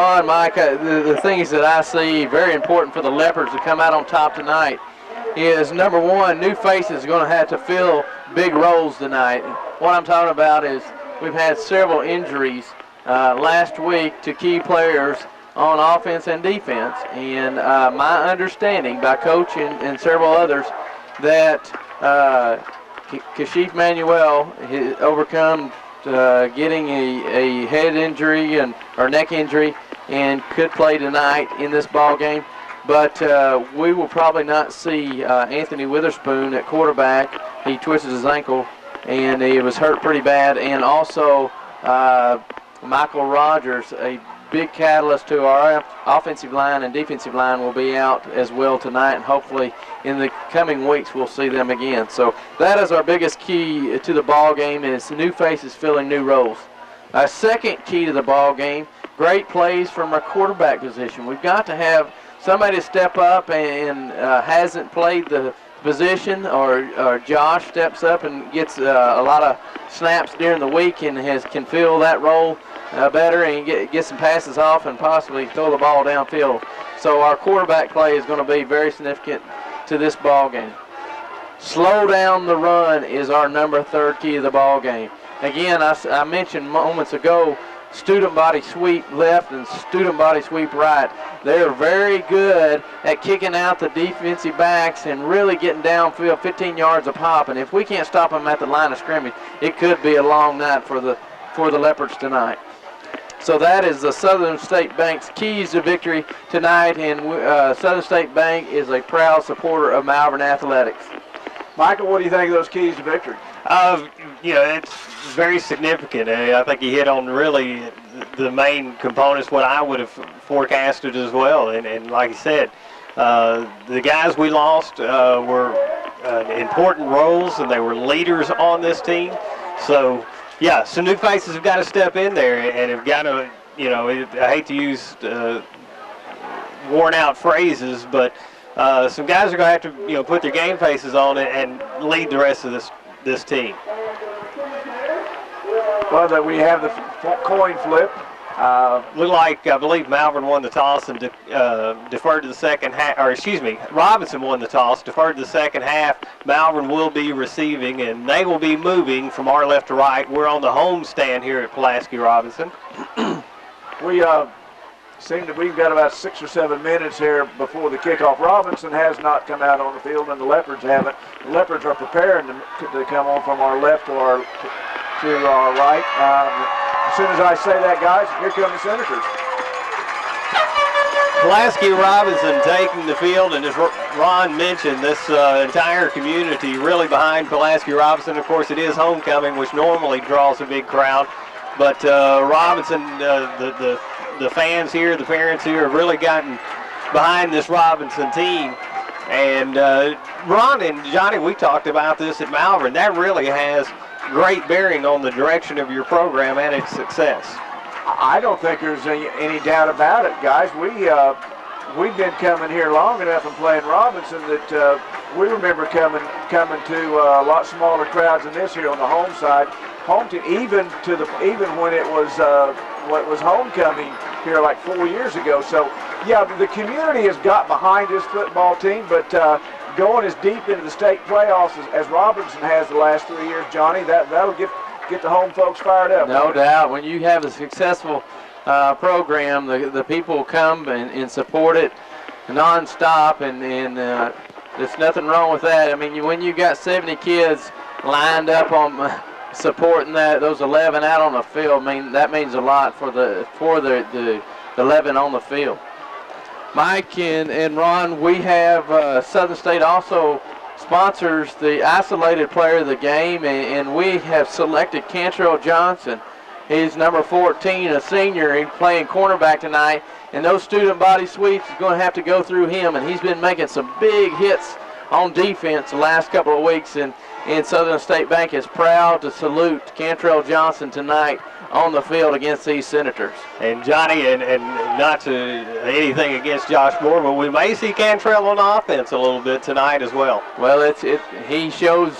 on, Mike, the things that I see very important for the Leopards to come out on top tonight is, number one, new faces are going to have to fill big roles tonight. What I'm talking about is we've had several injuries last week to key players on offense and defense. And my understanding by coach and several others that Kashif Manuel has overcome getting a head injury or neck injury and could play tonight in this ball game. But we will probably not see Anthony Witherspoon at quarterback. He twisted his ankle, and he was hurt pretty bad. And also Michael Rogers, a big catalyst to our offensive line and defensive line, will be out as well tonight. And hopefully in the coming weeks we'll see them again. So that is our biggest key to the ball game, is new faces filling new roles. Our second key to the ball game, great plays from our quarterback position. We've got to have somebody step up and hasn't played the position, or Josh steps up and gets a lot of snaps during the week and can fill that role better and get some passes off and possibly throw the ball downfield. So our quarterback play is going to be very significant to this ball game. Slow down the run is our number third key of the ball game. Again, I mentioned moments ago, student body sweep left and student body sweep right. They're very good at kicking out the defensive backs and really getting downfield 15 yards a pop. And if we can't stop them at the line of scrimmage, it could be a long night for the Leopards tonight. So that is the Southern State Bank's keys to victory tonight, and Southern State Bank is a proud supporter of Malvern Athletics. Michael, what do you think of those keys to victory? It's very significant. I think he hit on really the main components, what I would have forecasted as well. And like you said, the guys we lost were important roles, and they were leaders on this team. So, yeah, some new faces have got to step in there and have got to, I hate to use worn-out phrases, but some guys are going to have to, put their game faces on and lead the rest of this team. Well, that we have the coin flip. Looked like, I believe, Malvern won the toss and deferred to the second half, Robinson won the toss, deferred to the second half. Malvern will be receiving, and they will be moving from our left to right. We're on the home stand here at Pulaski Robinson. We seem that we've got about 6 or 7 minutes here before the kickoff. Robinson has not come out on the field, and the Leopards haven't. The Leopards are preparing to come on from our left to our right. As soon as I say that, guys, here come the Senators. Pulaski Robinson taking the field, and as Ron mentioned, this entire community really behind Pulaski Robinson. Of course, it is homecoming, which normally draws a big crowd, but Robinson, the fans here, the parents here have really gotten behind this Robinson team. And Ron and Johnny, we talked about this at Malvern. That really has great bearing on the direction of your program and its success. I don't think there's any doubt about it, guys. We've been coming here long enough and playing Robinson that we remember coming to a lot smaller crowds than this here on the home side. Home team, even when it was homecoming here like 4 years ago. So yeah, the community has got behind this football team, but going as deep into the state playoffs as Robinson has the last 3 years, Johnny, that'll get the home folks fired up. No doubt. When you have a successful program, the people come and support it nonstop, and there's nothing wrong with that. I mean, when you got 70 kids lined up on supporting those 11 out on the field, that means a lot for the 11 on the field. Mike and Ron, we have Southern State also sponsors the isolated player of the game, and we have selected Cantrell Johnson. He's number 14, a senior. He's playing cornerback tonight, and those student body sweeps is going to have to go through him, and he's been making some big hits on defense the last couple of weeks, and Southern State Bank is proud to salute Cantrell Johnson tonight on the field against these Senators. And Johnny, and not to anything against Josh Moore, but we may see Cantrell on offense a little bit tonight as well. Well, he shows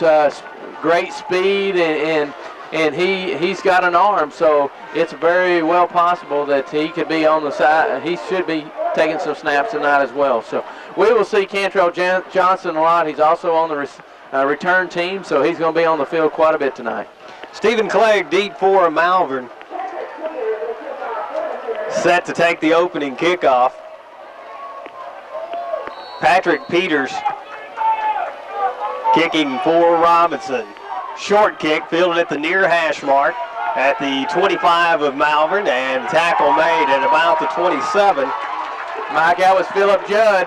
great speed and and he's got an arm, so it's very well possible that he could be on the side. He should be taking some snaps tonight as well. So we will see Cantrell Johnson a lot. He's also on the return team, so he's going to be on the field quite a bit tonight. Stephen Clegg, deep for Malvern, set to take the opening kickoff. Patrick Peters kicking for Robinson. Short kick, fielded at the near hash mark at the 25 of Malvern, and tackle made at about the 27. Mike, that was Philip Judd.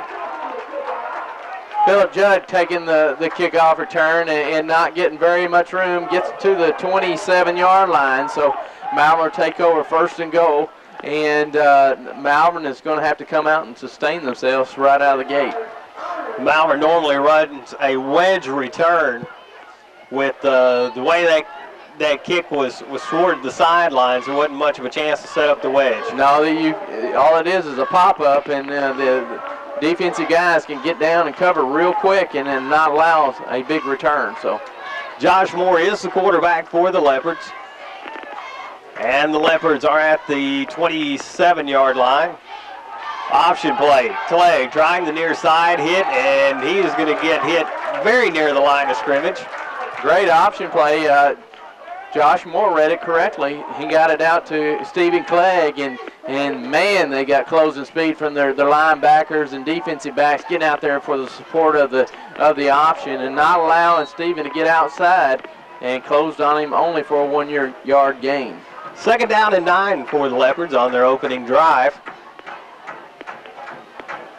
Philip Judd taking the kickoff return and not getting very much room. Gets to the 27-yard line, so Malvern will take over first and goal. And Malvern is going to have to come out and sustain themselves right out of the gate. Malvern normally runs a wedge return with the way that kick was toward the sidelines. There wasn't much of a chance to set up the wedge. No, all it is a pop-up, and the defensive guys can get down and cover real quick and then not allow a big return. So Josh Moore is the quarterback for the Leopards. And the Leopards are at the 27-yard line. Option play. Clegg trying the near side, hit, and he is going to get hit very near the line of scrimmage. Great option play. Josh Moore read it correctly. He got it out to Stephen Clegg, and man, they got closing speed from their linebackers and defensive backs getting out there for the support of the option and not allowing Stephen to get outside, and closed on him only for a 1-yard gain. 2nd down and 9 for the Leopards on their opening drive.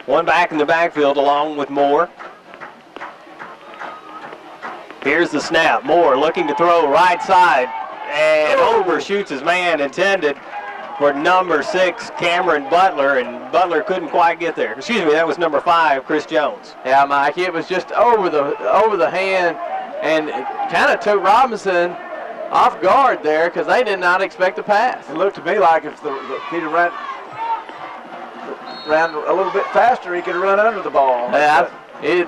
One back in the backfield along with Moore. Here's the snap. Moore looking to throw right side and overshoots his man intended for number 6, Cameron Butler, and Butler couldn't quite get there. Excuse me, that was number 5, Chris Jones. Yeah, Mike, it was just over the hand, and it kind of took Robinson off guard there because they did not expect the pass. It looked to me like if he'd ran a little bit faster, he could run under the ball. Yeah, it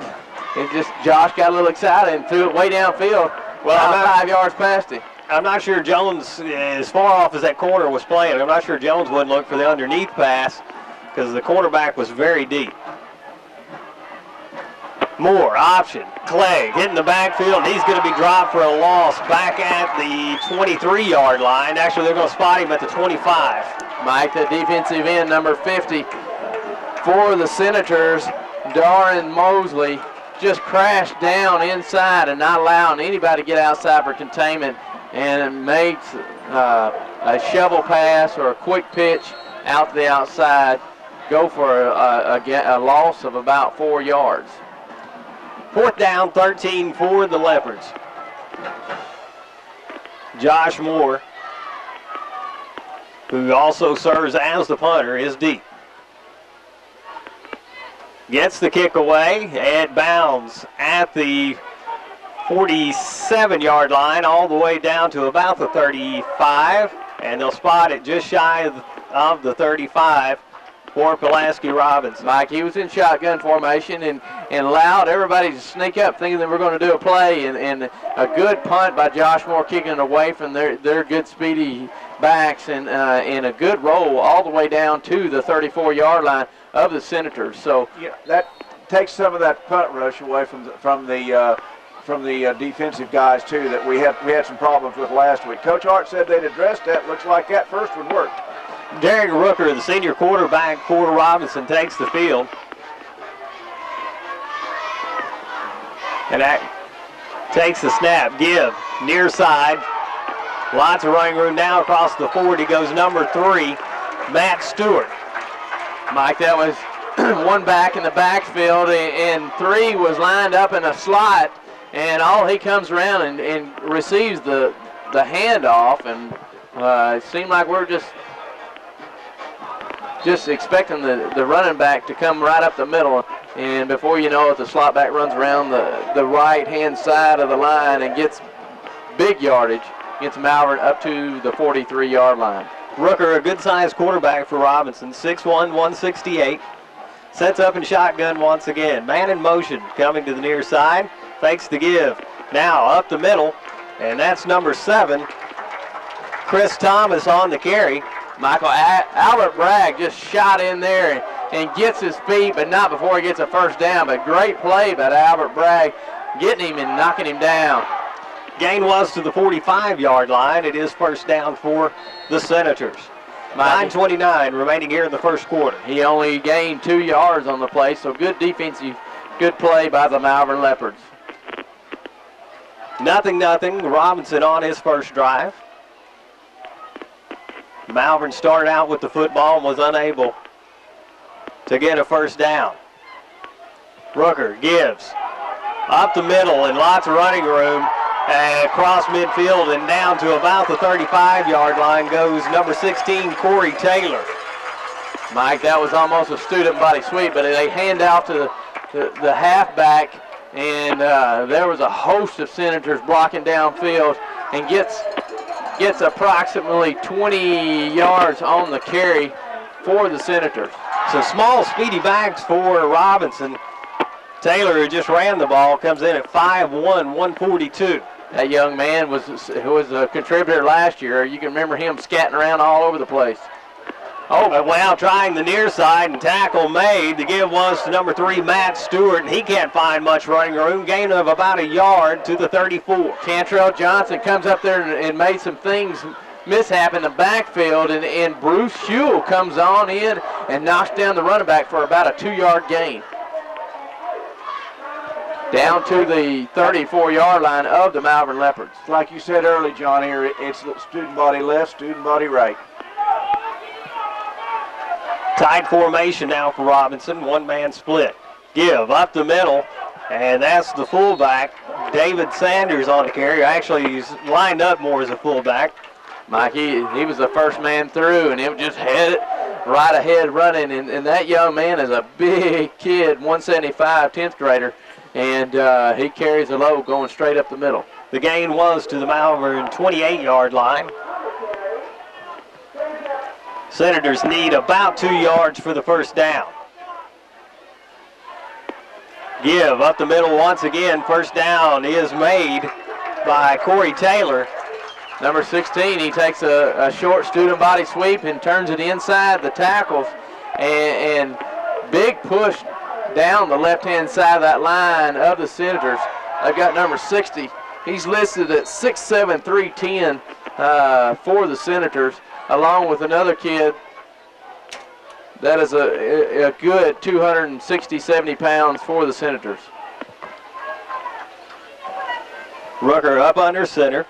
just, Josh got a little excited and threw it way downfield. Well, about 5 yards past him. I'm not sure Jones, as far off as that corner was playing, I'm not sure Jones wouldn't look for the underneath pass because the quarterback was very deep. Moore, option. Clegg hitting the backfield, and he's going to be dropped for a loss back at the 23-yard line. Actually, they're going to spot him at the 25. Mike, the defensive end, number 50 for the Senators, Darren Mosley, just crashed down inside and not allowing anybody to get outside for containment, and makes a shovel pass or a quick pitch out to the outside, go for a loss of about 4 yards. 4th down, 13 for the Leopards. Josh Moore, who also serves as the punter, is deep. Gets the kick away. It bounds at the 47-yard line all the way down to about the 35, and they'll spot it just shy of the 35 for Pulaski Robinson. Mike, he was in shotgun formation and allowed everybody to sneak up thinking they were going to do a play, and a good punt by Josh Moore kicking it away from their good speedy backs, and a good roll all the way down to the 34-yard line of the Senators. So yeah, that takes some of that punt rush away from the defensive guys too that we had some problems with last week. Coach Hart said they'd addressed that. Looks like that first one worked. Derek Rooker, the senior quarterback for Robinson, takes the field. And that takes the snap. Give, near side. Lots of running room now across the 40. Goes number 3, Matt Stewart. Mike, that was one back in the backfield, and 3 was lined up in a slot, and all he comes around and receives the handoff, and it seemed like we're just expecting the running back to come right up the middle, and before you know it, the slot back runs around the right-hand side of the line and gets big yardage, gets Malvern up to the 43-yard line. Rooker, a good-sized quarterback for Robinson, 6'1", 168. Sets up in shotgun once again. Man in motion coming to the near side. Fakes the give. Now up the middle, and that's number 7, Chris Thomas on the carry. Michael Albert Bragg just shot in there and gets his feet, but not before he gets a first down. But great play by Albert Bragg, getting him and knocking him down. Gain was to the 45-yard line. It is first down for the Senators. 9:29 remaining here in the first quarter. He only gained 2 yards on the play, so good defensive, good play by the Malvern Leopards. 0-0. Robinson on his first drive. Malvern started out with the football and was unable to get a first down. Rooker gives up the middle and lots of running room. And across midfield and down to about the 35-yard line goes number 16, Corey Taylor. Mike, that was almost a student body sweep, but they hand out to the halfback, and there was a host of Senators blocking downfield, and gets approximately 20 yards on the carry for the Senators. So small, speedy backs for Robinson. Taylor, who just ran the ball, comes in at 5'1", 142. That young man was a contributor last year. You can remember him scatting around all over the place. Oh, but well, trying the near side and tackle made. The give was to number 3, Matt Stewart, and he can't find much running room. Gain of about a yard to the 34. Cantrell Johnson comes up there and made some things mishap in the backfield, and Bruce Huell comes on in and knocks down the running back for about a 2-yard gain. Down to the 34-yard line of the Malvern Leopards. Like you said early, John, here, it's student body left, student body right. Tight formation now for Robinson, one-man split. Give up the middle, and that's the fullback, David Sanders on the carry. Actually, he's lined up more as a fullback. Mike, he was the first man through, and it just headed right ahead running, and that young man is a big kid, 175, 10th grader. And he carries a load going straight up the middle. The gain was to the Malvern 28-yard line. Senators need about 2 yards for the first down. Give up the middle once again. First down is made by Corey Taylor. Number 16, he takes a short student body sweep and turns it inside the tackles. And big push down the left-hand side of that line of the Senators. They've got number 60. He's listed at 6'7", 310 for the Senators, along with another kid that is a good 260, 70 pounds for the Senators. Rooker up under center.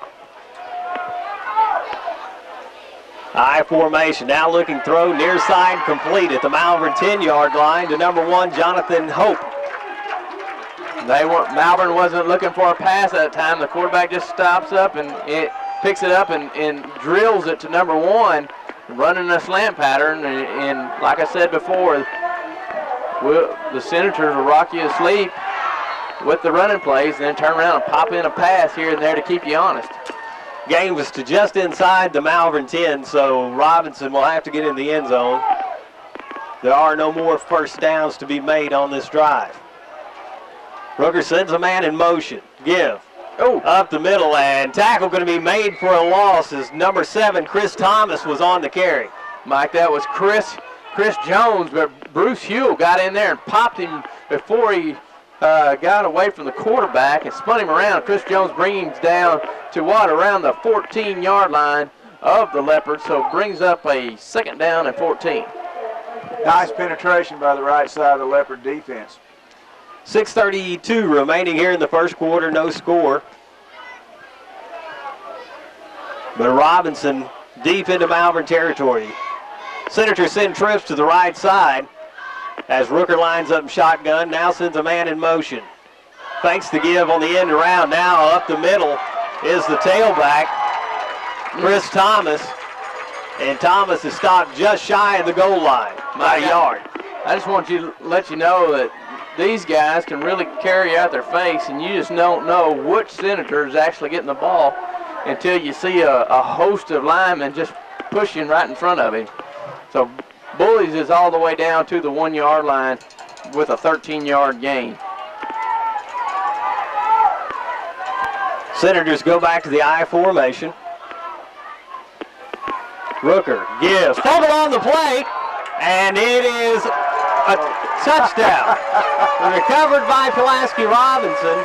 I formation, now looking throw, near side complete at the Malvern 10-yard line to number 1, Jonathan Hope. Malvern wasn't looking for a pass at that time. The quarterback just stops up and picks it up and drills it to number 1, running a slant pattern. And like I said before, the Senators will rock you asleep with the running plays and then turn around and pop in a pass here and there to keep you honest. Gain was to just inside the Malvern 10, so Robinson will have to get in the end zone. There are no more first downs to be made on this drive. Rooker sends a man in motion. Give. Up the middle, and tackle going to be made for a loss as number 7, Chris Thomas, was on the carry. Mike, that was Chris Jones, but Bruce Huell got in there and popped him before he got away from the quarterback and spun him around. Chris Jones bringing him down to around the 14-yard line of the Leopards, so brings up a second down and 14. Nice penetration by the right side of the Leopard defense. 6:32 remaining here in the first quarter, no score. But Robinson deep into Malvern territory. Senators send trips to the right side as Rooker lines up shotgun, now sends a man in motion. Fakes the give on the end around, now up the middle is the tailback, Chris Thomas, and Thomas is stopped just shy of the goal line by a yard. I just want to let you know that these guys can really carry out their face, and you just don't know which Senator is actually getting the ball until you see a host of linemen just pushing right in front of him. So Bullies is all the way down to the 1-yard line with a 13-yard gain. Senators go back to the I formation. Rooker gives. Fumble on the plate, and it is a touchdown. Recovered by Pulaski Robinson.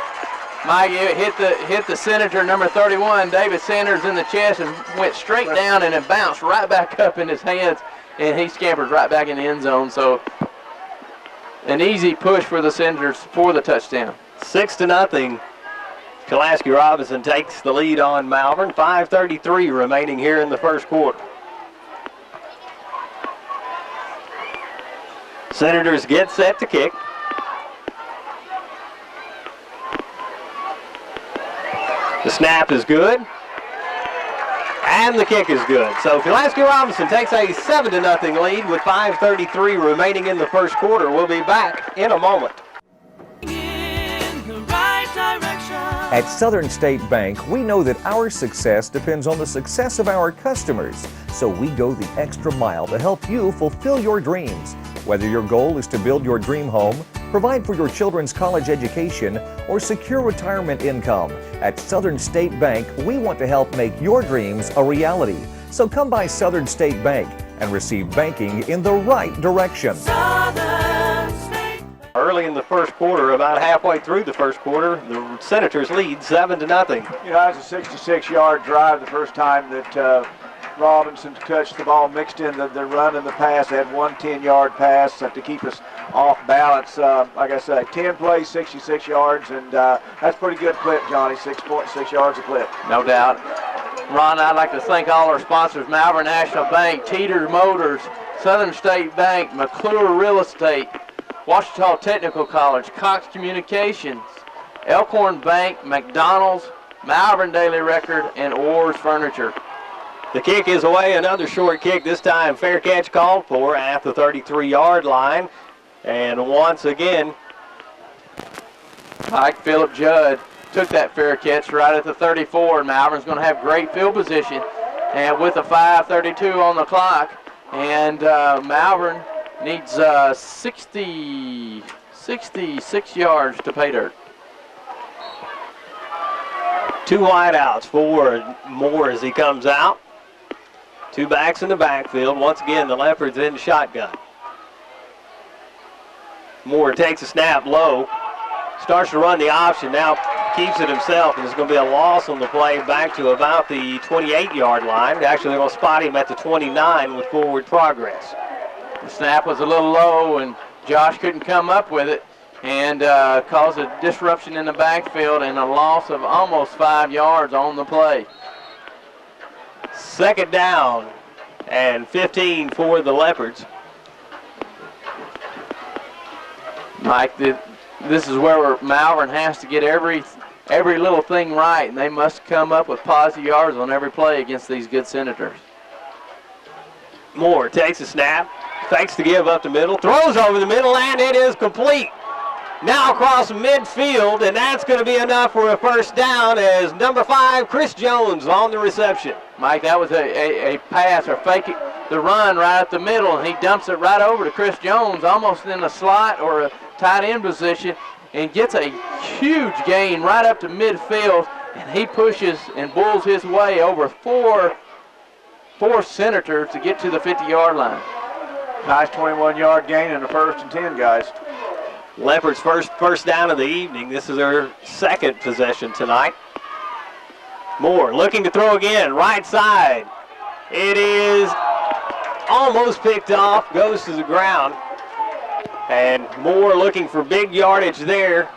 Mike, it hit the Senator number 31, David Sanders, in the chest and went straight down and it bounced right back up in his hands, and he scampered right back in the end zone. So an easy push for the Senators for the touchdown. 6-0. Pulaski Robinson takes the lead on Malvern. 5:33 remaining here in the first quarter. Senators get set to kick. The snap is good, and the kick is good. So Pulaski Robinson takes a 7-0 lead with 5:33 remaining in the first quarter. We'll be back in a moment. At Southern State Bank, we know that our success depends on the success of our customers. So we go the extra mile to help you fulfill your dreams. Whether your goal is to build your dream home, provide for your children's college education, or secure retirement income, at Southern State Bank, we want to help make your dreams a reality. So come by Southern State Bank and receive banking in the right direction. Early in the first quarter, about halfway through the first quarter, the Senators lead 7-0. You know, that was a 66-yard drive the first time that Robinson touched the ball, mixed in the run and the pass. They had one 10-yard pass to keep us off balance. Like I said, 10 plays, 66 yards, and that's pretty good clip, Johnny, 6.6 yards a clip. No doubt. Ron, I'd like to thank all our sponsors: Malvern National Bank, Teeter Motors, Southern State Bank, McClure Real Estate, Washita Technical College, Cox Communications, Elkhorn Bank, McDonald's, Malvern Daily Record, and Orr's Furniture. The kick is away, another short kick, this time fair catch called for at the 33-yard line. And once again, Mike Phillip Judd took that fair catch right at the 34, and Malvern's going to have great field position, and with a 5:32 on the clock, and Malvern needs 66 yards to pay dirt. Two wideouts for Moore as he comes out. Two backs in the backfield. Once again, the Leopards in shotgun. Moore takes a snap low, starts to run the option, now keeps it himself, and it's going to be a loss on the play back to about the 28-yard line. Actually, they're going to spot him at the 29 with forward progress. The snap was a little low, and Josh couldn't come up with it, and caused a disruption in the backfield and a loss of almost 5 yards on the play. Second down and 15 for the Leopards. Mike, this is where Malvern has to get every little thing right, and they must come up with positive yards on every play against these good Senators. Moore takes a snap, fakes the give up the middle, throws over the middle, and it is complete. Now across midfield, and that's going to be enough for a first down as number 5, Chris Jones, on the reception. Mike, that was a pass or fake the run right up the middle, and he dumps it right over to Chris Jones, almost in a slot or a tight end position, and gets a huge gain right up to midfield, and he pushes and bulls his way over four Senators to get to the 50-yard line. Nice 21-yard gain in the 1st and 10, guys. Leopards' first down of the evening. This is their second possession tonight. Moore looking to throw again, right side. It is almost picked off, goes to the ground. And Moore looking for big yardage there.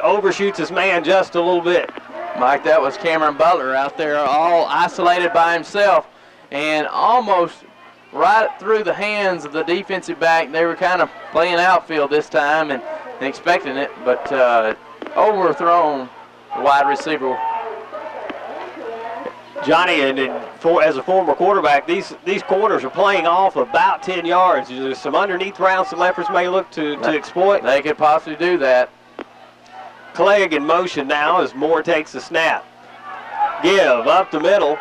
Overshoots his man just a little bit. Mike, that was Cameron Butler out there all isolated by himself and almost right through the hands of the defensive back. They were kind of playing outfield this time and expecting it, but overthrown the wide receiver. Johnny, and as a former quarterback, these corners are playing off about 10 yards. There's some underneath routes the Leopards may look to exploit. They could possibly do that. Clegg in motion now as Moore takes the snap. Give up the middle,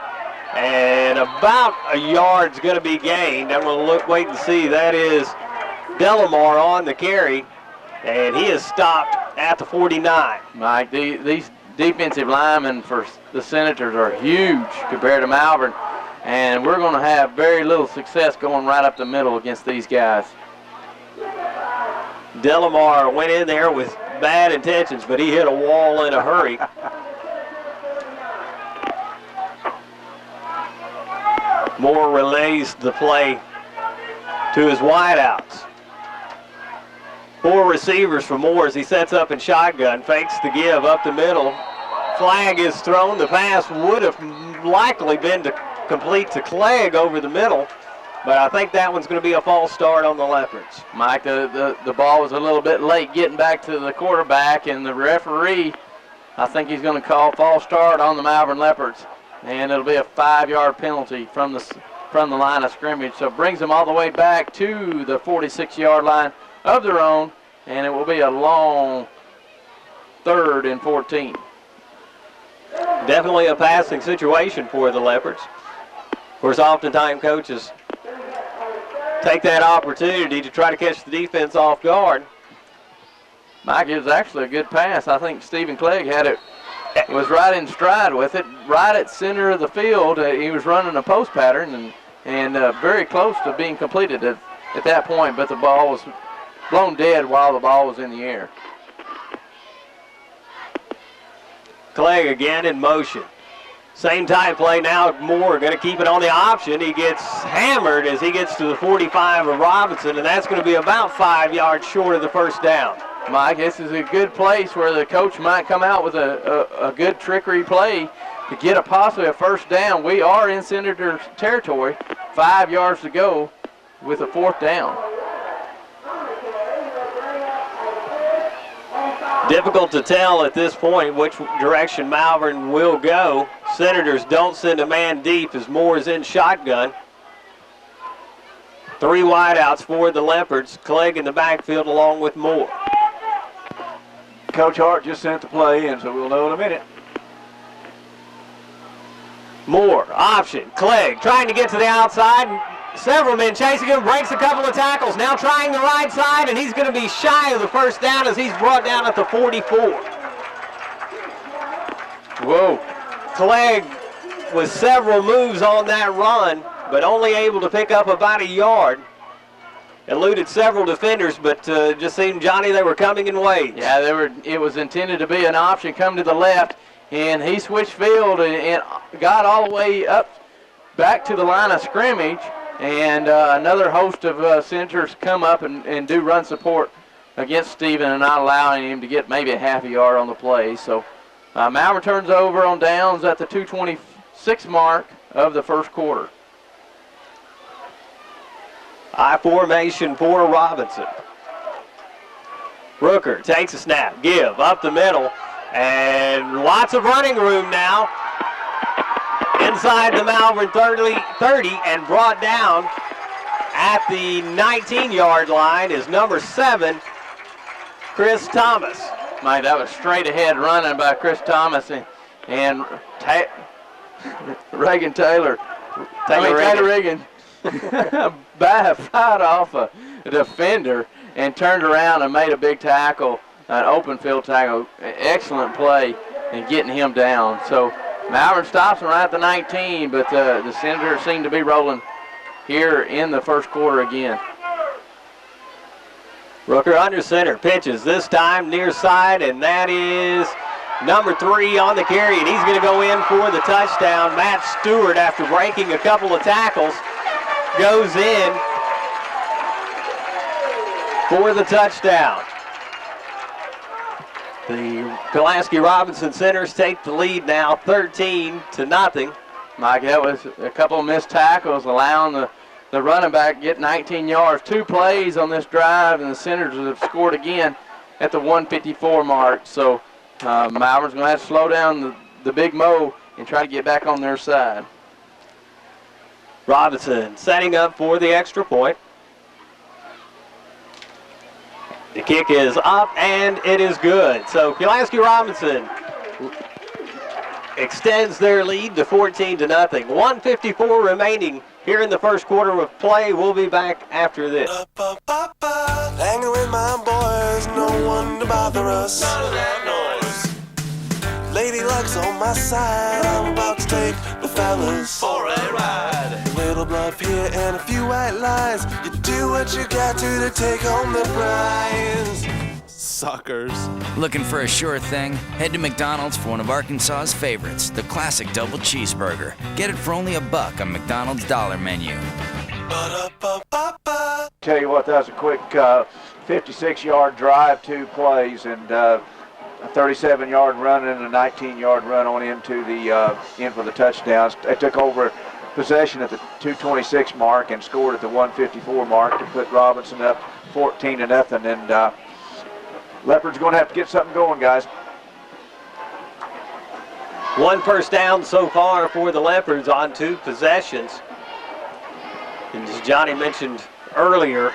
and about a yard's going to be gained. I'm going to wait and see. That is Delamar on the carry, and he is stopped at the 49. Mike, these defensive linemen for the Senators are huge compared to Malvern. and we're going to have very little success going right up the middle against these guys. Delamar went in there with bad intentions, but he hit a wall in a hurry. Moore relays the play to his wideouts. 4 receivers for Moore as he sets up in shotgun, fakes the give up the middle. Flag is thrown. The pass would have likely been complete to Clegg over the middle, but I think that one's going to be a false start on the Leopards. Mike, the ball was a little bit late getting back to the quarterback, and the referee, I think he's going to call false start on the Malvern Leopards, and it'll be a 5-yard penalty from the line of scrimmage. So it brings them all the way back to the 46-yard line of their own, and it will be a long 3rd and 14. Definitely a passing situation for the Leopards. Of course, oftentimes coaches take that opportunity to try to catch the defense off guard. Mike, it was actually a good pass. I think Stephen Clegg was right in stride with it, right at center of the field. He was running a post pattern and very close to being completed at that point, but the ball was blown dead while the ball was in the air. Clegg again in motion. Same type play now. Moore going to keep it on the option. He gets hammered as he gets to the 45 of Robinson, and that's going to be about 5 yards short of the first down. Mike, this is a good place where the coach might come out with a good trickery play to get possibly a first down. We are in Senator territory, 5 yards to go with a 4th down. Difficult to tell at this point which direction Malvern will go. Senators don't send a man deep as Moore is in shotgun. 3 wideouts for the Leopards. Clegg in the backfield along with Moore. Coach Hart just sent the play in, so we'll know in a minute. Moore, option. Clegg trying to get to the outside. Several men chasing him, breaks a couple of tackles. Now trying the right side, and he's going to be shy of the first down as he's brought down at the 44. Whoa. Clegg with several moves on that run, but only able to pick up about a yard. Eluded several defenders, but just seemed, Johnny, they were coming in waves. Yeah, it was intended to be an option, come to the left, and he switched field and got all the way up back to the line of scrimmage. And another host of Senators come up and do run support against Steven and not allowing him to get maybe a half a yard on the play. So Malvern turns over on downs at the 2:26 mark of the first quarter. I formation for Robinson. Rooker takes a snap, give up the middle, and lots of running room now. Inside the Malvern 30 and brought down at the 19-yard line is number 7, Chris Thomas. Mike, that was straight ahead running by Chris Thomas and Reagan Taylor. Taylor Reagan fired off a defender and turned around and made a big tackle, an open field tackle. Excellent play in getting him down. So Malvern stops him right at the 19, but the Senators seem to be rolling here in the first quarter again. Rooker under center, pitches this time near side, and that is number 3 on the carry, and he's going to go in for the touchdown. Matt Stewart, after breaking a couple of tackles, goes in for the touchdown. The Pulaski Robinson Centers take the lead now 13-0. Mike, that was a couple of missed tackles, allowing the running back get 19 yards. 2 plays on this drive, and the Senators have scored again at the 154 mark. So Malvern's going to have to slow down the Big Mo and try to get back on their side. Robinson setting up for the extra point. The kick is up, and it is good. So Pulaski Robinson extends their lead to 14-0. 1:54 remaining here in the first quarter of play. We'll be back after this. Hanging with my boys, no one to bother us. None of that noise. Lady Luck's on my side, I'm about to take the fellas for a ride. beer and a few white lines. You do what you got to take home the prize. Suckers. Looking for a sure thing? Head to McDonald's for one of Arkansas's favorites, the classic double cheeseburger. Get it for only $1 on McDonald's dollar menu. Ba-da-ba-ba-ba. Tell you what, that was a quick 56-yard drive, 2 plays, and a 37-yard run and a 19-yard run on into the in for the touchdowns. They took over possession at the 2:26 mark and scored at the 1:54 mark to put Robinson up 14-0. And Leopard's going to have to get something going, guys. 1 first down so far for the Leopards on 2 possessions. And as Johnny mentioned earlier,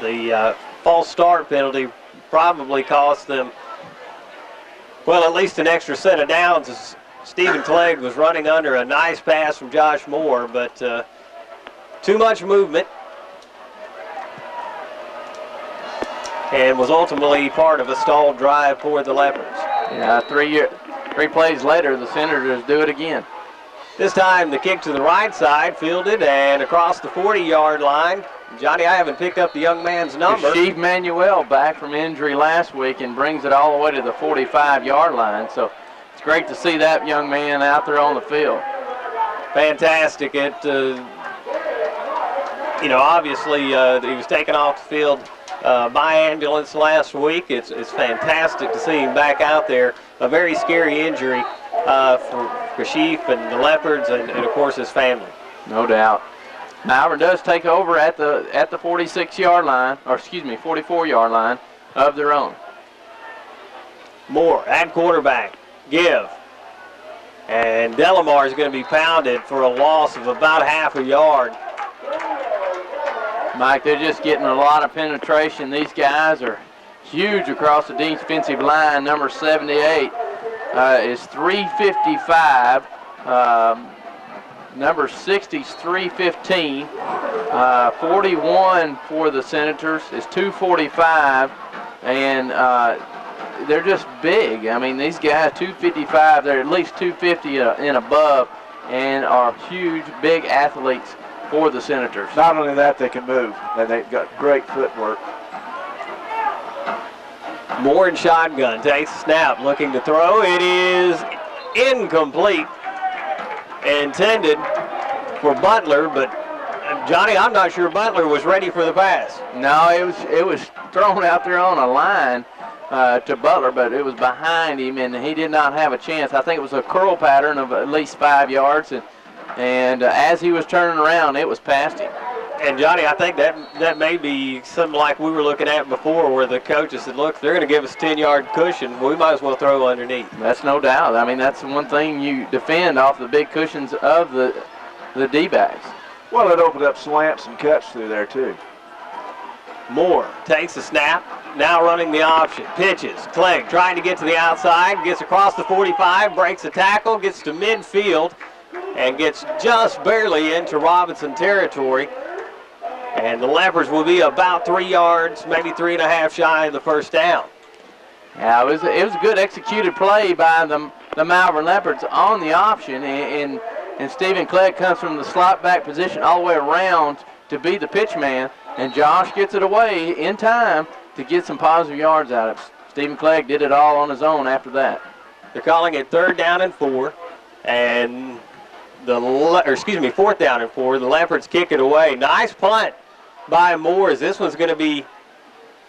the false start penalty probably cost them, well, at least an extra set of downs, as Stephen Clegg was running under a nice pass from Josh Moore, but too much movement, and was ultimately part of a stalled drive for the Leopards. Yeah, 3 plays later, the Senators do it again. This time the kick to the right side, fielded and across the 40-yard line. Johnny, I haven't picked up the young man's number. Sheev Manuel back from injury last week and brings it all the way to the 45-yard line. So it's great to see that young man out there on the field. Fantastic. It, obviously he was taken off the field by ambulance last week. It's fantastic to see him back out there. A very scary injury for Sheev and the Leopards and of course his family. No doubt. Malvern does take over at the 46-yard line, or excuse me, 44-yard line of their own. Moore at quarterback. Give. And Delamar is going to be pounded for a loss of about half a yard. Mike, they're just getting a lot of penetration. These guys are huge across the defensive line. Number 78 is 355. Number 60 is 315. 41 for the Senators is 245. And they're just big. I mean, these guys, 255, they're at least 250 and above, and are huge, big athletes for the Senators. Not only that, they can move, and they've got great footwork. Moore in shotgun, takes a snap, looking to throw. It is incomplete. Intended for Butler, but Johnny, I'm not sure Butler was ready for the pass. No, it was thrown out there on a line to Butler, but it was behind him, and he did not have a chance. I think it was a curl pattern of at least 5 yards, and as he was turning around, it was past him. And Johnny, I think that may be something like we were looking at before, where the coaches said, look, they're going to give us a 10-yard cushion, we might as well throw underneath. That's no doubt. I mean, that's one thing you defend off the big cushions of the D-backs. Well, it opened up slants and cuts through there, too. Moore takes a snap, now running the option, pitches. Clegg trying to get to the outside, gets across the 45, breaks a tackle, gets to midfield, and gets just barely into Robinson territory. And the Leopards will be about 3 yards, maybe 3.5 shy of the first down. Yeah, it was a good executed play by the Malvern Leopards on the option, and Stephen Clegg comes from the slot back position all the way around to be the pitch man, and Josh gets it away in time to get some positive yards out of it. Stephen Clegg did it all on his own after that. They're calling it 3rd down and 4, and 4th down and 4. The Leopards kick it away. Nice punt by Moore, as this one's going to be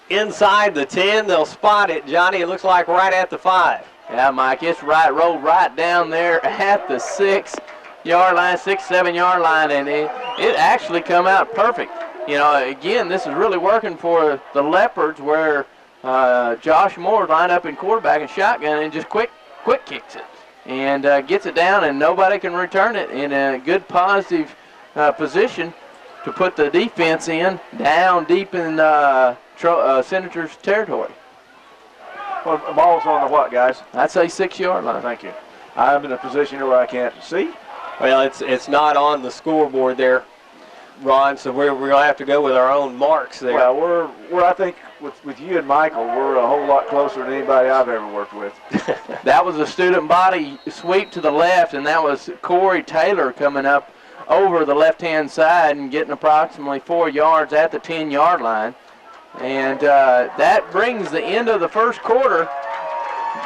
inside the 10. They'll spot it, Johnny. It looks like right at the 5. Yeah, Mike, it's rolled right down there at the 6-yard line, 7-yard line, and it actually come out perfect. You know, again, this is really working for the Leopards, where Josh Moore lined up in quarterback and shotgun and just quick kicks it and gets it down, and nobody can return it in a good positive position to put the defense in down deep in Senators' territory. Well, the ball's on the what, guys? I'd say 6-yard line. Thank you. I'm in a position where I can't see. Well, it's not on the scoreboard there, Ron, so we're going to have to go with our own marks there. Well, we're I think with you and Michael, we're a whole lot closer than anybody I've ever worked with. That was a student body sweep to the left, and that was Corey Taylor coming up over the left-hand side and getting approximately 4 yards at the 10-yard line. And that brings the end of the first quarter.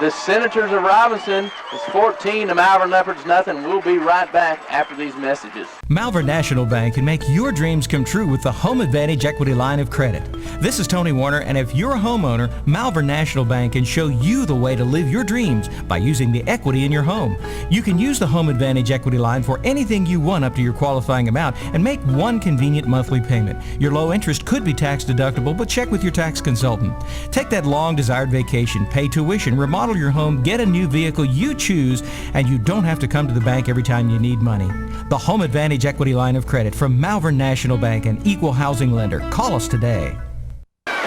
The Senators of Robinson is 14, the Malvern Leopards nothing. We'll be right back after these messages. Malvern National Bank can make your dreams come true with the Home Advantage Equity Line of Credit. This is Tony Warner, and if you're a homeowner, Malvern National Bank can show you the way to live your dreams by using the equity in your home. You can use the Home Advantage Equity Line for anything you want up to your qualifying amount and make one convenient monthly payment. Your low interest could be tax deductible, but check with your tax consultant. Take that long desired vacation, pay tuition, remodel your home, get a new vehicle you choose, and you don't have to come to the bank every time you need money. The Home Advantage Equity Line of Credit from Malvern National Bank, an equal housing lender. Call us today.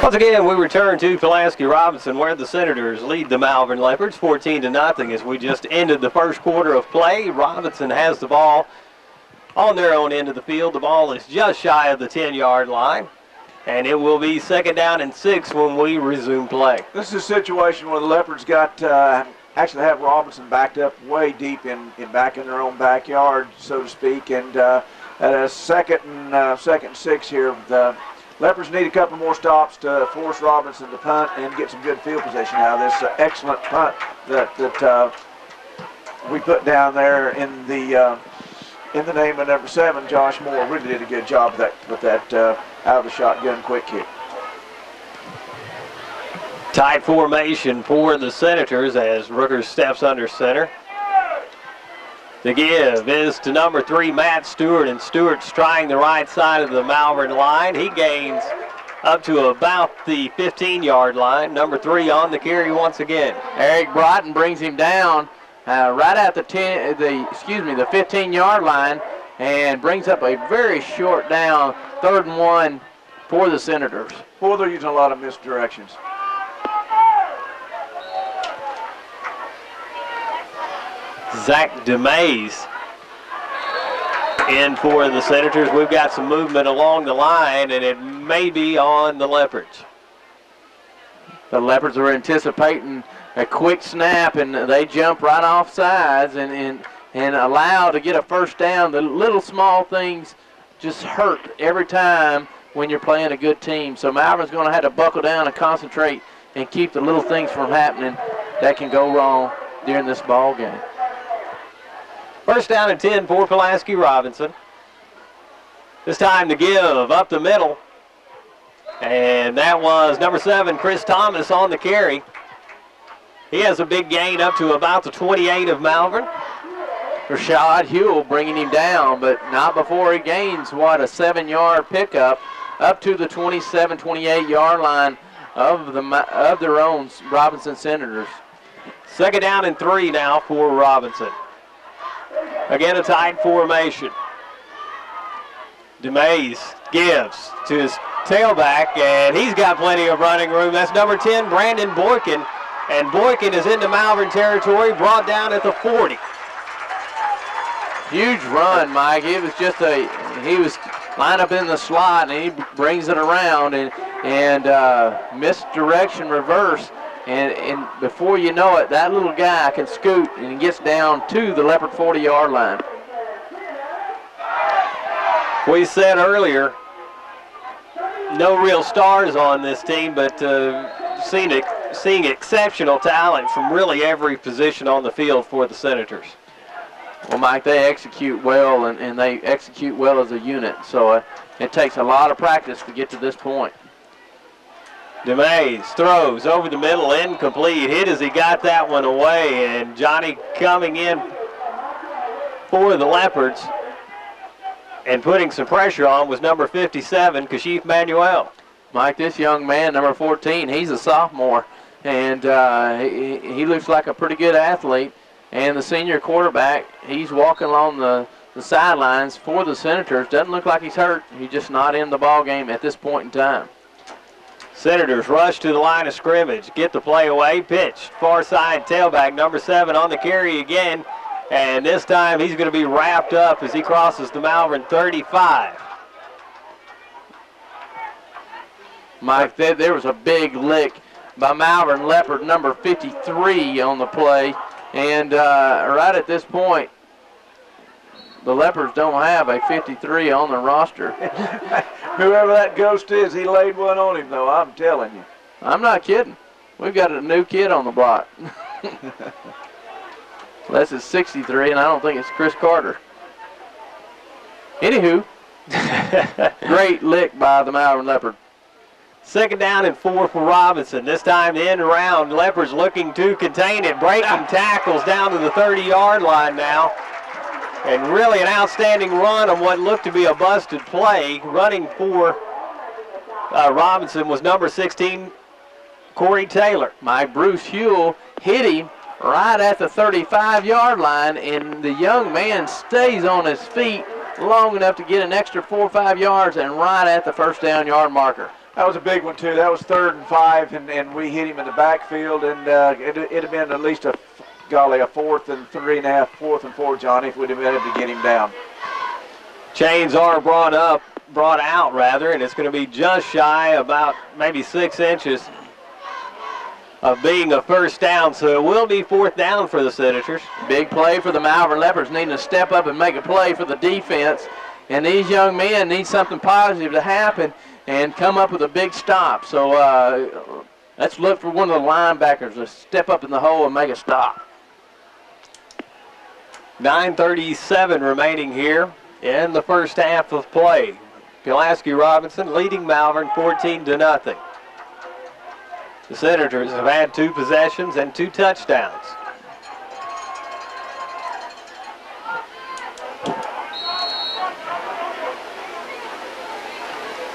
Once again, we return to Pulaski Robinson, where the Senators lead the Malvern Leopards 14-0 as we just ended the first quarter of play. Robinson has the ball on their own end of the field. The ball is just shy of the 10-yard line, and it will be 2nd down and 6 when we resume play. This is a situation where the Leopards got actually have Robinson backed up way deep in back in their own backyard, so to speak, and at a second and 6 here, the Leopards need a couple more stops to force Robinson to punt and get some good field position out of this excellent punt that we put down there in the name of number 7, Josh Moore. Really did a good job with that out of the shotgun quick kick. Tight formation for the Senators as Rookers steps under center. The give is to number 3, Matt Stewart, and Stewart's trying the right side of the Malvern line. He gains up to about the 15-yard line. Number 3 on the carry once again. Eric Broughton brings him down right at the 15-yard line and brings up a very short down, 3rd and 1 for the Senators. Boy, they're using a lot of misdirections. Zach DeMays in for the Senators. We've got some movement along the line, and it may be on the Leopards. The Leopards are anticipating a quick snap, and they jump right off sides and allow to get a 1st down. The little small things just hurt every time when you're playing a good team. So Malvern's going to have to buckle down and concentrate and keep the little things from happening that can go wrong during this ball game. 1st down and 10 for Pulaski Robinson. This time to give up the middle. And that was number 7, Chris Thomas, on the carry. He has a big gain up to about the 28 of Malvern. Rashad Huell bringing him down, but not before he gains, a 7-yard pickup up to the 27, 28-yard line of their own Robinson Senators. 2nd down and 3 now for Robinson. Again, a tight formation. DeMays gives to his tailback, and he's got plenty of running room. That's number 10, Brandon Boykin. And Boykin is into Malvern territory, brought down at the 40. Huge run, Mike. It was just he was lined up in the slot, and he brings it around and misdirection reverse. And before you know it, that little guy can scoot and he gets down to the Leopard 40-yard line. We said earlier, no real stars on this team, but seeing exceptional talent from really every position on the field for the Senators. Well, Mike, they execute well, and they execute well as a unit. So it takes a lot of practice to get to this point. DeMays throws over the middle, incomplete. Hit as he got that one away, and Johnny coming in for the Leopards and putting some pressure on was number 57, Kashif Manuel. Mike, this young man, number 14, he's a sophomore, and he looks like a pretty good athlete. And the senior quarterback, he's walking along the sidelines for the Senators. Doesn't look like he's hurt. He's just not in the ball game at this point in time. Senators rush to the line of scrimmage, get the play away, pitch, far side tailback, number 7 on the carry again, and this time he's going to be wrapped up as he crosses the Malvern 35. Mike, there was a big lick by Malvern Leopard, number 53 on the play, and right at this point, the Leopards don't have a 53 on their roster. Whoever that ghost is, he laid one on him, though, I'm telling you. I'm not kidding. We've got a new kid on the block. Unless it's 63, and I don't think it's Chris Carter. Anywho, great lick by the Malvern Leopard. 2nd down and 4 for Robinson. This time the end around. Leopards looking to contain it. Breaking tackles down to the 30-yard line now. And really an outstanding run on what looked to be a busted play. Running for Robinson was number 16, Corey Taylor. Mike Bruce Huell hit him right at the 35-yard line, and the young man stays on his feet long enough to get an extra 4 or 5 yards and right at the first down yard marker. That was a big one, too. That was 3rd and 5, and we hit him in the backfield, and it'd have been at least a 4th and 3.5, 4th and 4, Johnny, if we'd have been able to get him down. Chains are brought out, and it's going to be just shy, about maybe 6 inches of being a first down, so it will be 4th down for the Senators. Big play for the Malvern Leopards, needing to step up and make a play for the defense, and these young men need something positive to happen and come up with a big stop. So let's look for one of the linebackers to step up in the hole and make a stop. 9:37 remaining here in the first half of play. Pulaski Robinson leading Malvern 14-0. The Senators have had 2 possessions and 2 touchdowns.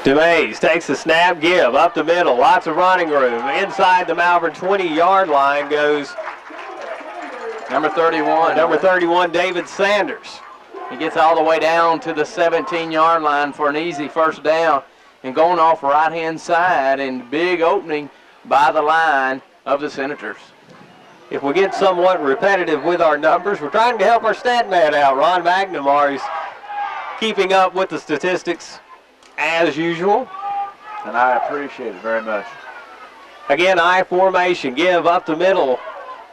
DeMays takes the snap, give up the middle, lots of running room. Inside the Malvern 20-yard line goes number 31. Number 31, David Sanders. He gets all the way down to the 17-yard line for an easy first down and going off right-hand side, and big opening by the line of the Senators. If we get somewhat repetitive with our numbers, we're trying to help our stat man out. Ron McNamara is keeping up with the statistics as usual. And I appreciate it very much. Again, I formation, give up the middle.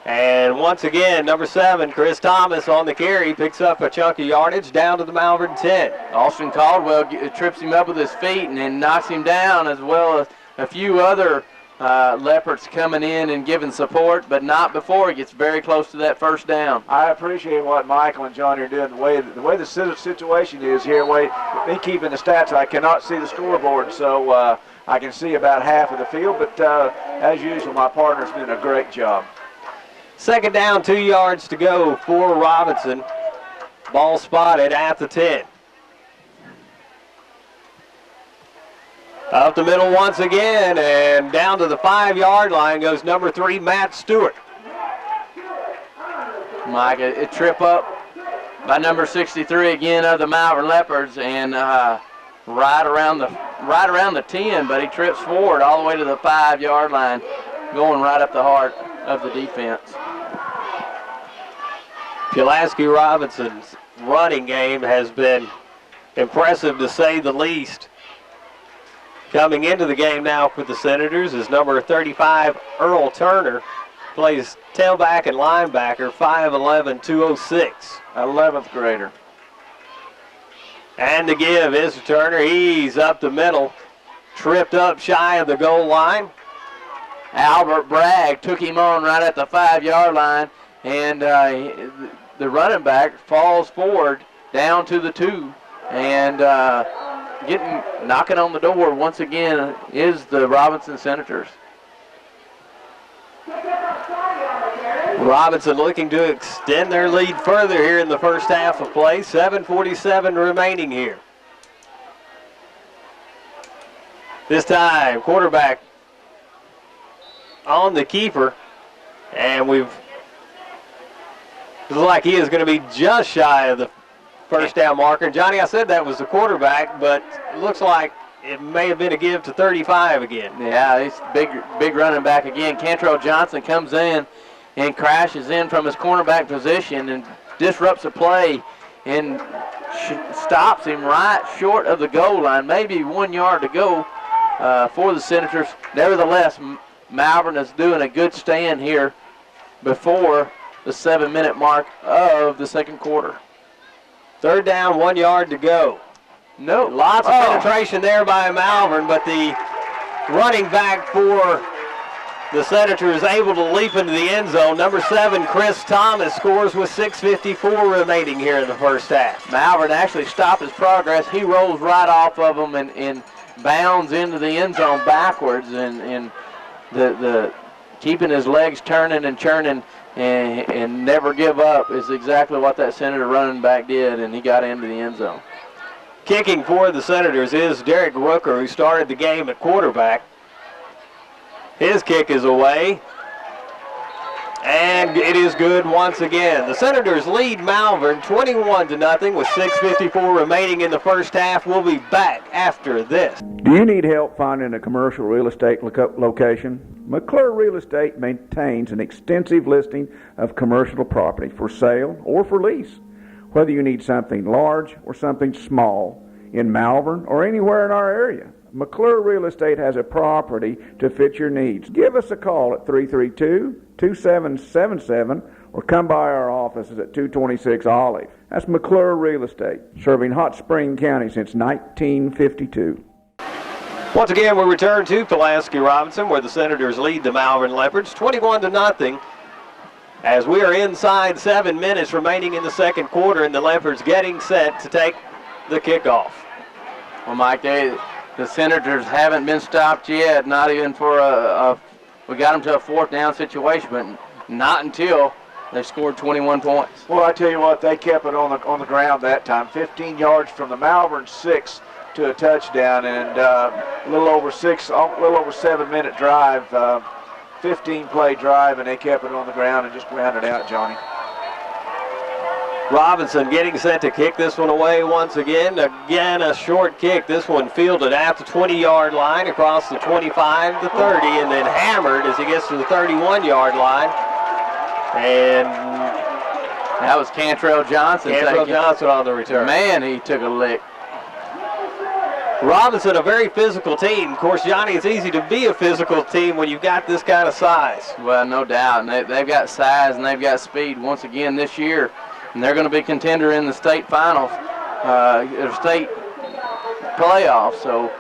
And once again, number 7, Chris Thomas on the carry, picks up a chunk of yardage down to the Malvern 10. Austin Caldwell trips him up with his feet and then knocks him down, as well as a few other Leopards coming in and giving support, but not before he gets very close to that first down. I appreciate what Michael and Johnny are doing, the way the situation is here, me keeping the stats. I cannot see the scoreboard, so I can see about half of the field, but as usual, my partner's doing a great job. 2nd down, 2 yards to go for Robinson. Ball spotted at the 10. Up the middle once again, and down to the 5-yard line goes number 3, Matt Stewart. Mike, a trip up by number 63 again of the Malvern Leopards, and right around the 10, but he trips forward all the way to the 5-yard line, going right up the heart of the defense. Pulaski Robinson's running game has been impressive, to say the least. Coming into the game now for the Senators is number 35, Earl Turner. Plays tailback and linebacker, 5'11", 206. 11th grader. And the give is Turner. He's up the middle. Tripped up shy of the goal line. Albert Bragg took him on right at the 5-yard line, and the running back falls forward down to the 2, and knocking on the door once again is the Robinson Senators. Robinson looking to extend their lead further here in the first half of play. 7:47 remaining here. This time, quarterback on the keeper, and looks like he is going to be just shy of the first down marker. Johnny, I said that was the quarterback, but it looks like it may have been a give to 35 again. Yeah, he's big running back again. Cantrell Johnson comes in and crashes in from his cornerback position and disrupts the play and stops him right short of the goal line, maybe 1 yard to go for the Senators. Nevertheless, Malvern is doing a good stand here before the 7-minute mark of the second quarter. Third down, 1 yard to go. No. Lots of penetration there by Malvern, but the running back for the Senators is able to leap into the end zone. Number 7, Chris Thomas, scores with 6:54 remaining here in the first half. Malvern actually stopped his progress. He rolls right off of him and bounds into the end zone backwards, and the keeping his legs turning and churning and never give up is exactly what that Senator running back did, and he got into the end zone. Kicking for the Senators is Derek Rooker, who started the game at quarterback. His kick is away, and it is good once again. The Senators lead Malvern 21-0 with 6:54 remaining in the first half. We'll be back after this. Do you need help finding a commercial real estate location? McClure Real Estate maintains an extensive listing of commercial property for sale or for lease. Whether you need something large or something small in Malvern or anywhere in our area, McClure Real Estate has a property to fit your needs. Give us a call at 332-2777 or come by our offices at 226 Olive. That's McClure Real Estate, serving Hot Spring County since 1952. Once again, we return to Pulaski Robinson, where the Senators lead the Malvern Leopards 21-0. As we are inside 7 minutes remaining in the second quarter, and the Leopards getting set to take the kickoff. Well, Mike, the Senators haven't been stopped yet, not even for we got them to a fourth down situation, but not until they scored 21 points. Well, I tell you what, they kept it on the ground that time. 15 yards from the Malvern 6 to a touchdown, and a little over 7-minute drive, 15-play drive, and they kept it on the ground and just grounded out, Johnny. Robinson getting set to kick this one away once again. Again, a short kick. This one fielded at the 20-yard line across the 25 to 30, and then hammered as he gets to the 31-yard line. And that was Cantrell Johnson. Cantrell Johnson on the return. Man, he took a lick. Robinson, a very physical team. Of course, Johnny, it's easy to be a physical team when you've got this kind of size. Well, no doubt. And they've got size and they've got speed once again this year. And they're going to be contender in the state finals, or state playoffs. So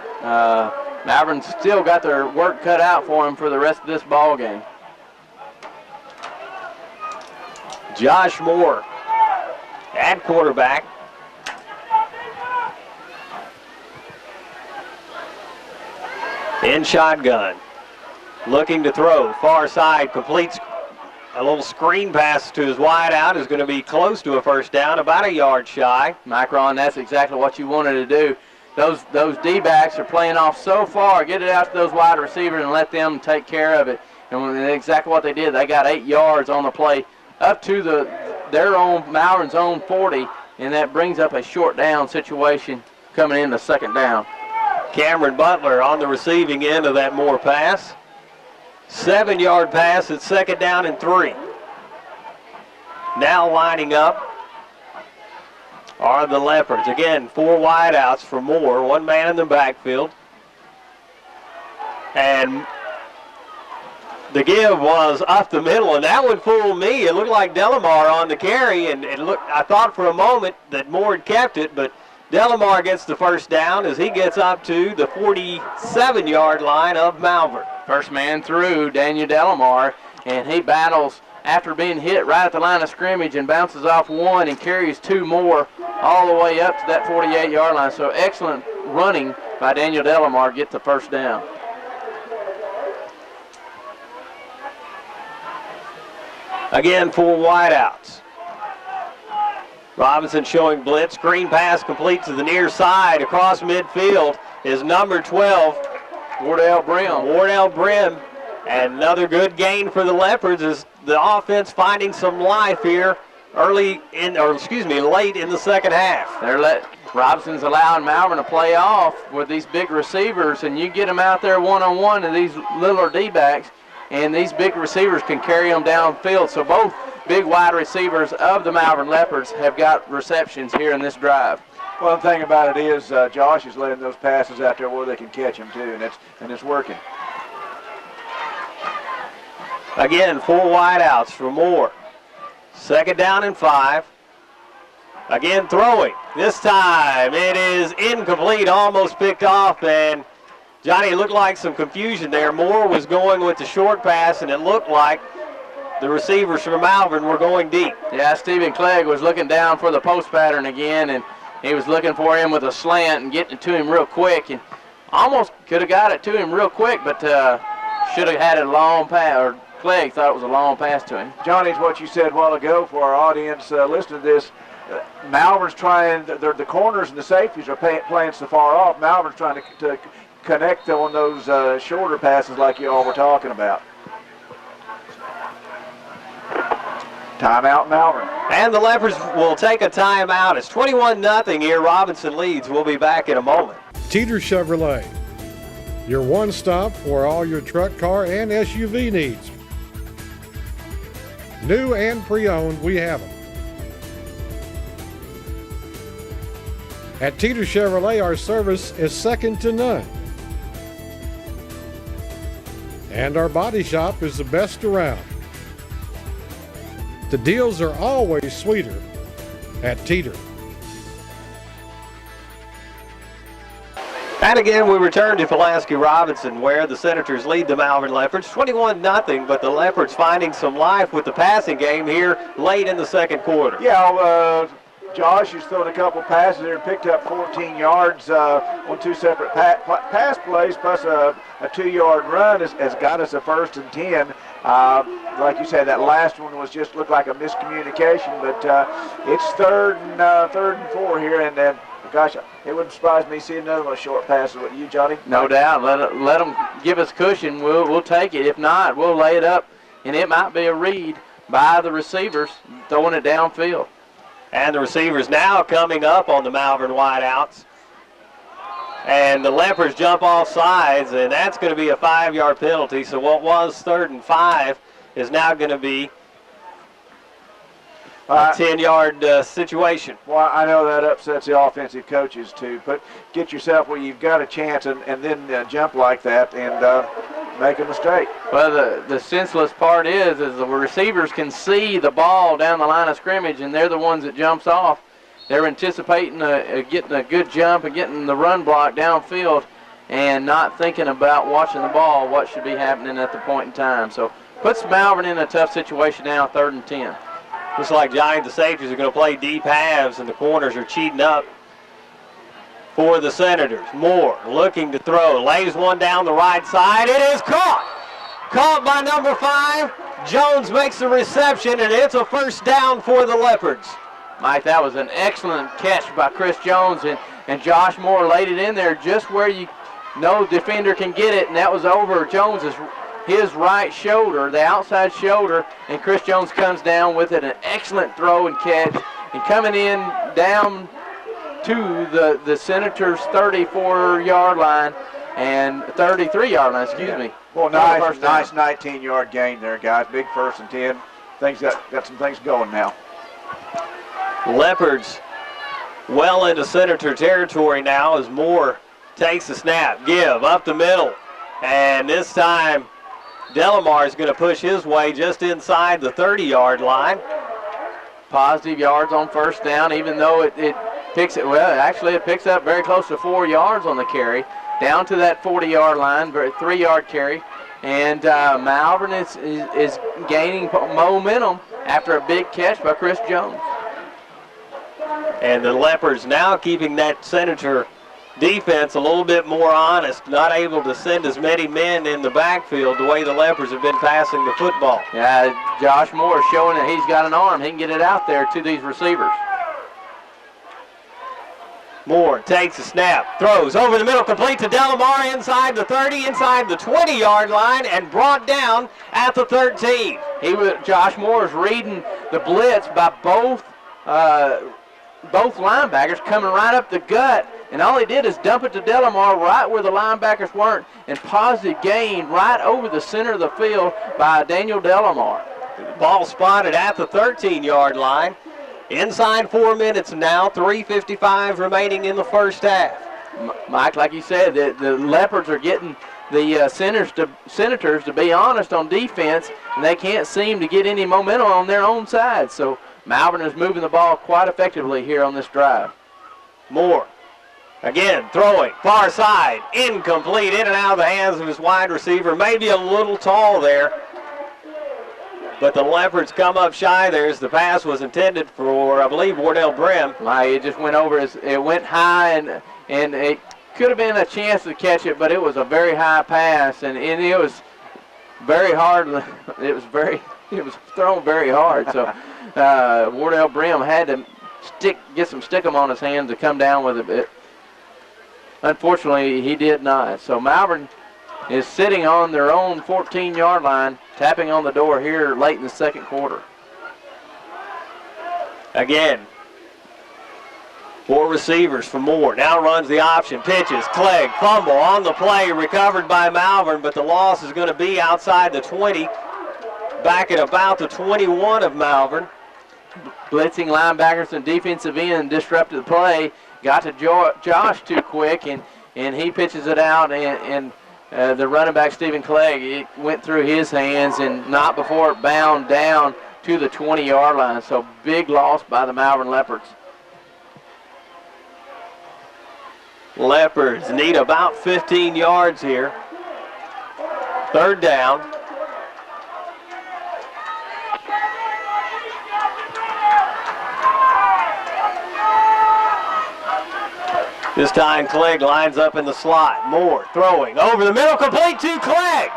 Malvern's still got their work cut out for them for the rest of this ball game. Josh Moore at quarterback. In shotgun, looking to throw, far side, completes a little screen pass to his wide out, is going to be close to a first down, about a yard shy. Mike Ron, that's exactly what you wanted to do. Those D-backs are playing off so far. Get it out to those wide receivers and let them take care of it. And exactly what they did. They got 8 yards on the play up to their own Malvern's own 40, and that brings up a short down situation coming in the second down. Cameron Butler on the receiving end of that Moore pass. 7-yard pass at second down and 3. Now lining up are the Leopards. Again, 4 wideouts for Moore, 1 man in the backfield. And the give was up the middle, and that would fool me. It looked like Delamar on the carry, and I thought for a moment that Moore had kept it, but Delamar gets the first down as he gets up to the 47-yard line of Malvern. First man through, Daniel Delamar, and he battles after being hit right at the line of scrimmage and bounces off 1 and carries 2 more all the way up to that 48-yard line. So excellent running by Daniel Delamar, get the first down. Again, 4 wideouts. Robinson showing blitz. Screen pass complete to the near side. Across midfield is number 12, Wardell Brim. Wardell Brim. And another good gain for the Leopards as the offense finding some life here late in the second half. Robinson's allowing Malvern to play off with these big receivers, and you get them out there one-on-one to these littler D-backs, and these big receivers can carry them downfield. So both big wide receivers of the Malvern Leopards have got receptions here in this drive. Well, the thing about it is Josh is letting those passes out there where they can catch them too, and it's working. Again, 4 wideouts for Moore. Second down and 5. Again throwing. This time it is incomplete, almost picked off, and Johnny, it looked like some confusion there. Moore was going with the short pass, and it looked like the receivers from Malvern were going deep. Yeah, Stephen Clegg was looking down for the post pattern again, and he was looking for him with a slant and getting it to him real quick, and almost could have got it to him real quick, but should have had a long pass, or Clegg thought it was a long pass to him. Johnny's what you said a while ago for our audience listening to this. Malvern's trying, the corners and the safeties are playing so far off. Malvern's trying to connect on those shorter passes like you all were talking about. Timeout, Malvern. And the Leopards will take a timeout. It's 21-0 here. Robinson leads. We'll be back in a moment. Teeter Chevrolet, your one-stop for all your truck, car, and SUV needs. New and pre-owned, we have them. At Teeter Chevrolet, our service is second to none. And our body shop is the best around. The deals are always sweeter at Teeter. And again, we return to Pulaski Robinson, where the Senators lead the Malvern Leopards 21-0, but the Leopards finding some life with the passing game here late in the second quarter. Yeah, Josh has thrown a couple passes there and picked up 14 yards on two separate pass plays, plus a 2-yard run has got us a 1st and 10. Like you said, that last one was just looked like a miscommunication, but it's third and 4 here, and gosh, it wouldn't surprise me seeing another one of short passes. What you, Johnny? No doubt. Let them give us cushion. We'll take it. If not, we'll lay it up, and it might be a read by the receivers throwing it downfield. And the receivers now coming up on the Malvern wideouts. And the Leopards jump off sides, and that's going to be a 5-yard penalty. So what was 3rd and 5 is now going to be a 10-yard situation. Well, I know that upsets the offensive coaches too, but get yourself where you've got a chance and then jump like that and make a mistake. Well, the senseless part is the receivers can see the ball down the line of scrimmage, and they're the ones that jumps off. They're anticipating getting a good jump and getting the run block downfield and not thinking about watching the ball, what should be happening at the point in time. So puts Malvern in a tough situation now, 3rd and 10. Looks like Johnny, the safeties are going to play deep halves, and the corners are cheating up for the Senators. Moore looking to throw, lays one down the right side. It is caught. Caught by number 5. Jones makes the reception, and it's a 1st down for the Leopards. Mike, that was an excellent catch by Chris Jones, and Josh Moore laid it in there just where you know defender can get it, and that was over Jones's his right shoulder, the outside shoulder, and Chris Jones comes down with it. An excellent throw and catch, and coming in down to the Senators' 34-yard line and 33-yard line, excuse me. Well, nice 19-yard gain there, guys. Big 1st and 10. Things got some things going now. Leopards well into Senator territory now as Moore takes the snap. Give up the middle, and this time Delamar is going to push his way just inside the 30-yard line. Positive yards on 1st down, even though it picks it, well, actually it picks up very close to 4 yards on the carry, down to that 40-yard line, 3-yard carry. And Malvern is gaining momentum after a big catch by Chris Jones. And the Leopards now keeping that Senator defense a little bit more honest, not able to send as many men in the backfield the way the Leopards have been passing the football. Yeah, Josh Moore is showing that he's got an arm. He can get it out there to these receivers. Moore takes a snap, throws over the middle, complete to Delamar inside the 30, inside the 20-yard line, and brought down at the 13. Josh Moore is reading the blitz by both linebackers coming right up the gut, and all he did is dump it to Delamar right where the linebackers weren't, and positive gain right over the center of the field by Daniel Delamar. Ball spotted at the 13-yard line. Inside 4 minutes now, 3:55 remaining in the 1st half. Mike, like you said, the Leopards are getting the Senators to be honest on defense, and they can't seem to get any momentum on their own side. So Malvern is moving the ball quite effectively here on this drive. Moore. Again, throwing, far side, incomplete, in and out of the hands of his wide receiver. Maybe a little tall there, but the Leopards come up shy there as the pass was intended for, I believe, Wardell Brim. It just went over, it went high, and it could have been a chance to catch it, but it was a very high pass, and it was very hard. It was thrown very hard, so Wardell Brim had to get some stickum on his hand to come down with it. Unfortunately, he did not. So Malvern is sitting on their own 14-yard line, tapping on the door here late in the second quarter. Again, 4 receivers for Moore. Now runs the option, pitches, Clegg, fumble on the play, recovered by Malvern, but the loss is going to be outside the 20, back at about the 21 of Malvern. Blitzing linebackers and defensive end disrupted the play. Got to Josh too quick, and he pitches it out, and the running back, Stephen Clegg, it went through his hands, and not before it bound down to the 20-yard line. So big loss by the Malvern Leopards. Leopards need about 15 yards here. 3rd down. This time Clegg lines up in the slot. Moore throwing over the middle, complete to Clegg.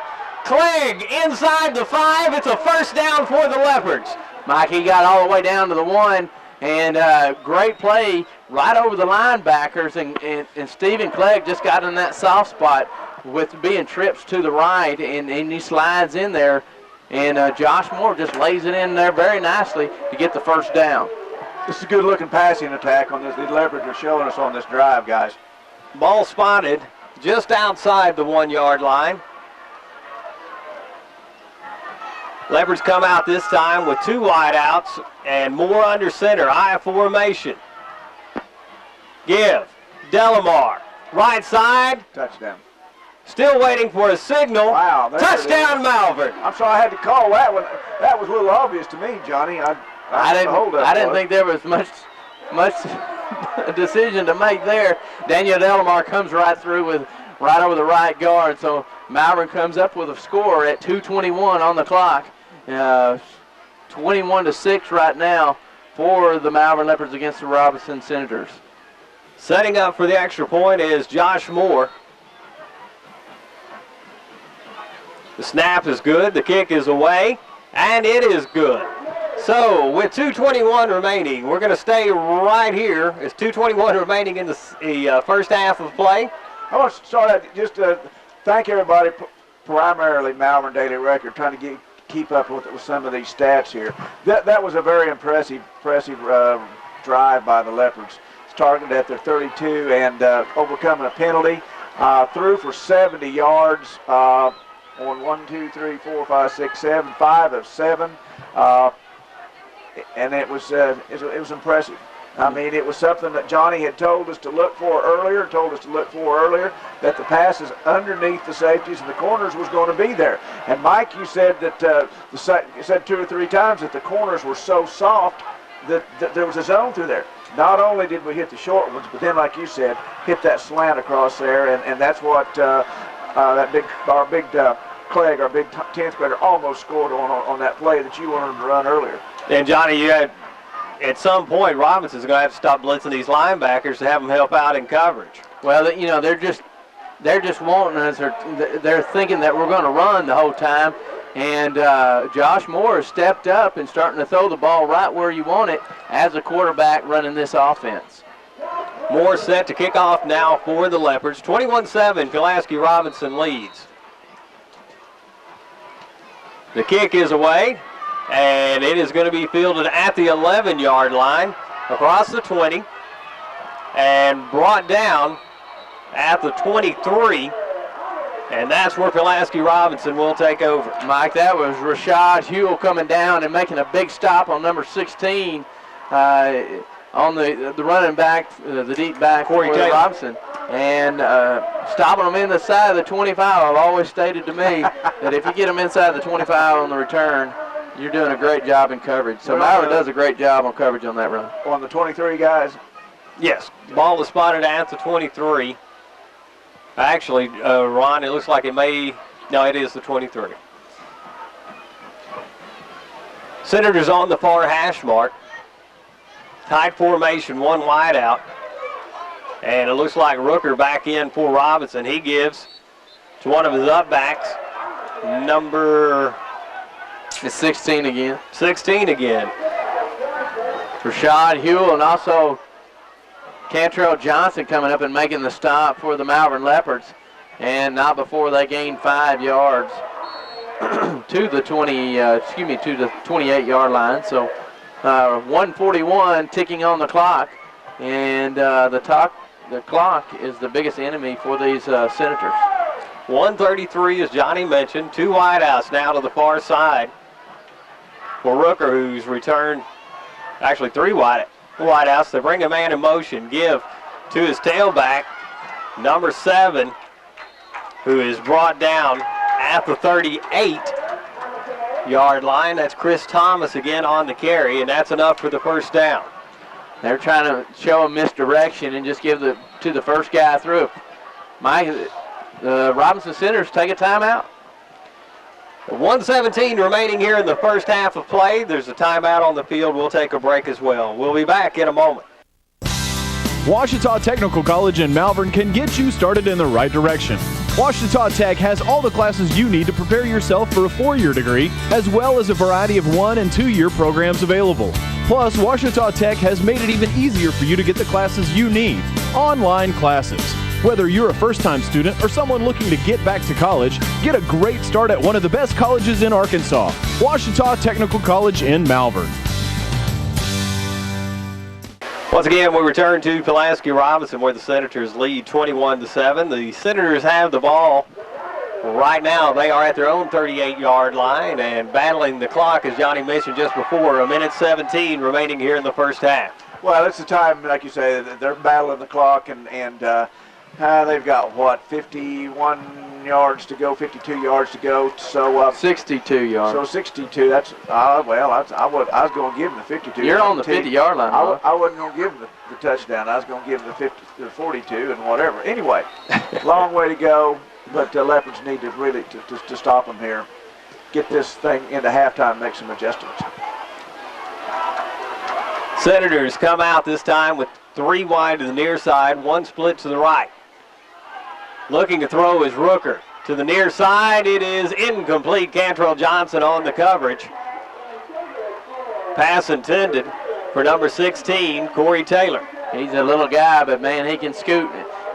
Clegg inside the 5. It's a 1st down for the Leopards. Mike, he got all the way down to the 1, and great play right over the linebackers, and Stephen Clegg just got in that soft spot with being trips to the right, and he slides in there, and Josh Moore just lays it in there very nicely to get the 1st down. This is a good-looking passing attack on this. These Leopards are showing us on this drive, guys. Ball spotted just outside the 1-yard line. Leopards come out this time with 2 wideouts and Moore under center. I formation. Give. Delamar. Right side. Touchdown. Still waiting for a signal. Wow. Touchdown, Malvern. I'm sorry I had to call that one. That was a little obvious to me, Johnny. I didn't think there was much decision to make there. Daniel Delamar comes right through right over the right guard. So Malvern comes up with a score at 2:21 on the clock. 21-6 right now for the Malvern Leopards against the Robinson Senators. Setting up for the extra point is Josh Moore. The snap is good. The kick is away, and it is good. So with 2:21 remaining, we're going to stay right here. It's 2:21 remaining in the first half of play. I want to start out just to thank everybody, primarily Malvern Daily Record, trying to keep up with some of these stats here. That was a very impressive drive by the Leopards. It's targeted at their 32 and overcoming a penalty. Threw for 70 yards on 1, 2, 3, 4, 5, 6, 7, 5 of 7. And it was impressive. I mean, it was something that Johnny had told us to look for earlier, that the passes underneath the safeties and the corners was going to be there. And Mike, you said that you said 2 or 3 times that the corners were so soft that there was a zone through there. Not only did we hit the short ones, but then, like you said, hit that slant across there, and that's what our big Clegg, our big 10th grader, almost scored on that play that you wanted him to run earlier. And Johnny, you had, at some point, Robinson's going to have to stop blitzing these linebackers to have them help out in coverage. Well, you know, they're just wanting us. They're thinking that we're going to run the whole time. And Josh Moore has stepped up and starting to throw the ball right where you want it as a quarterback running this offense. Moore set to kick off now for the Leopards. 21-7, Pulaski Robinson leads. The kick is away, and it is going to be fielded at the 11-yard line, across the 20, and brought down at the 23, and that's where Pulaski Robinson will take over. Mike, that was Rashad Huell coming down and making a big stop on number 16 on the running back, the deep back for Robinson. And stopping them in the side of the 25, I've always stated to me that if you get them inside the 25 on the return, You're doing a great job in coverage. So Malvern does a great job on coverage on that run. On the 23, guys? Yes. Ball is spotted at the 23. Actually, Ron, it looks like it is the 23. Senators on the far hash mark. Tight formation, one wide out. And it looks like Rooker back in for Robinson. He gives to one of his up backs, number... It's 16 again. 16 again. Rashad Hewell and also Cantrell Johnson coming up and making the stop for the Malvern Leopards. And not before they gain 5 yards to the 28-yard line. So 1:41 ticking on the clock, and the clock is the biggest enemy for these Senators. 1:33, as Johnny mentioned. 2 wideouts now to the far side for Rooker, who's returned, actually 3 wideouts. They bring a man in motion, give to his tailback, number 7, who is brought down at the 38-yard line. That's Chris Thomas again on the carry, and that's enough for the first down. They're trying to show him misdirection and just give to the first guy through. The Robinson Senators take a timeout. 1:17 remaining here in the first half of play. There's a timeout on the field. We'll take a break as well. We'll be back in a moment. Ouachita Technical College in Malvern can get you started in the right direction. Ouachita Tech has all the classes you need to prepare yourself for a 4-year degree, as well as a variety of 1- and 2-year programs available. Plus, Ouachita Tech has made it even easier for you to get the classes you need, online classes. Whether you're a first-time student or someone looking to get back to college, get a great start at one of the best colleges in Arkansas, Ouachita Technical College in Malvern. Once again, we return to Pulaski Robinson, where the Senators lead 21-7. The Senators have the ball right now. They are at their own 38-yard line and battling the clock, as Johnny mentioned just before. 1:17 remaining here in the first half. Well, it's the time, like you say, they're battling the clock, and they've got, 51 yards to go, 52 yards to go. So 62 yards. So 62. That's I was going to give them the 52. You're on the 50-yard line. I wasn't going to give them the touchdown. I was going to give them the 42 and whatever. Anyway, long way to go, but Leopards need to really to stop them here. Get this thing into halftime, make some adjustments. Senators come out this time with 3 wide to the near side, 1 split to the right. Looking to throw is Rooker. To the near side, it is incomplete. Cantrell Johnson on the coverage. Pass intended for number 16, Corey Taylor. He's a little guy, but man, he can scoot.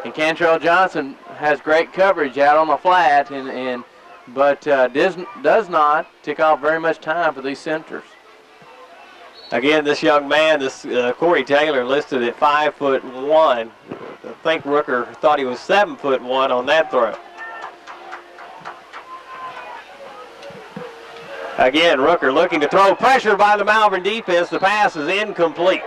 And Cantrell Johnson has great coverage out on the flat, but does not take off very much time for these Senators. Again, this young man, Corey Taylor, listed at 5'1". I think Rooker thought he was 7'1" on that throw. Again, Rooker looking to throw. Pressure by the Malvern defense. The pass is incomplete.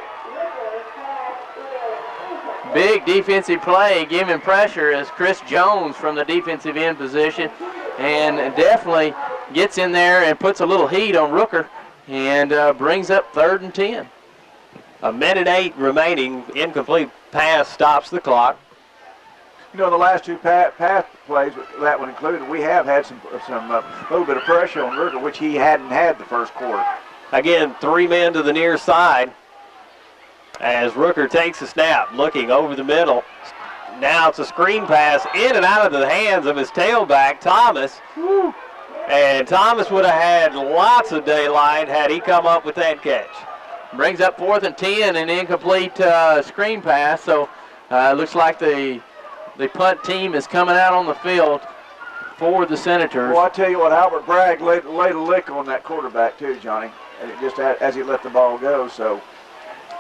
Big defensive play, giving pressure as Chris Jones from the defensive end position, and definitely gets in there and puts a little heat on Rooker and brings up 3rd and 10. 1:08 remaining. Incomplete pass stops the clock. You know, the last 2 pass plays, that one included, we have had some little bit of pressure on Rooker, which he hadn't had the first quarter. Again, 3 men to the near side as Rooker takes a snap, looking over the middle. Now it's a screen pass in and out of the hands of his tailback, Thomas. Woo. And Thomas would have had lots of daylight had he come up with that catch. Brings up 4th and 10, an incomplete screen pass. So looks like the punt team is coming out on the field for the Senators. Well, I tell you what, Albert Bragg laid a lick on that quarterback too, Johnny, just as he let the ball go. So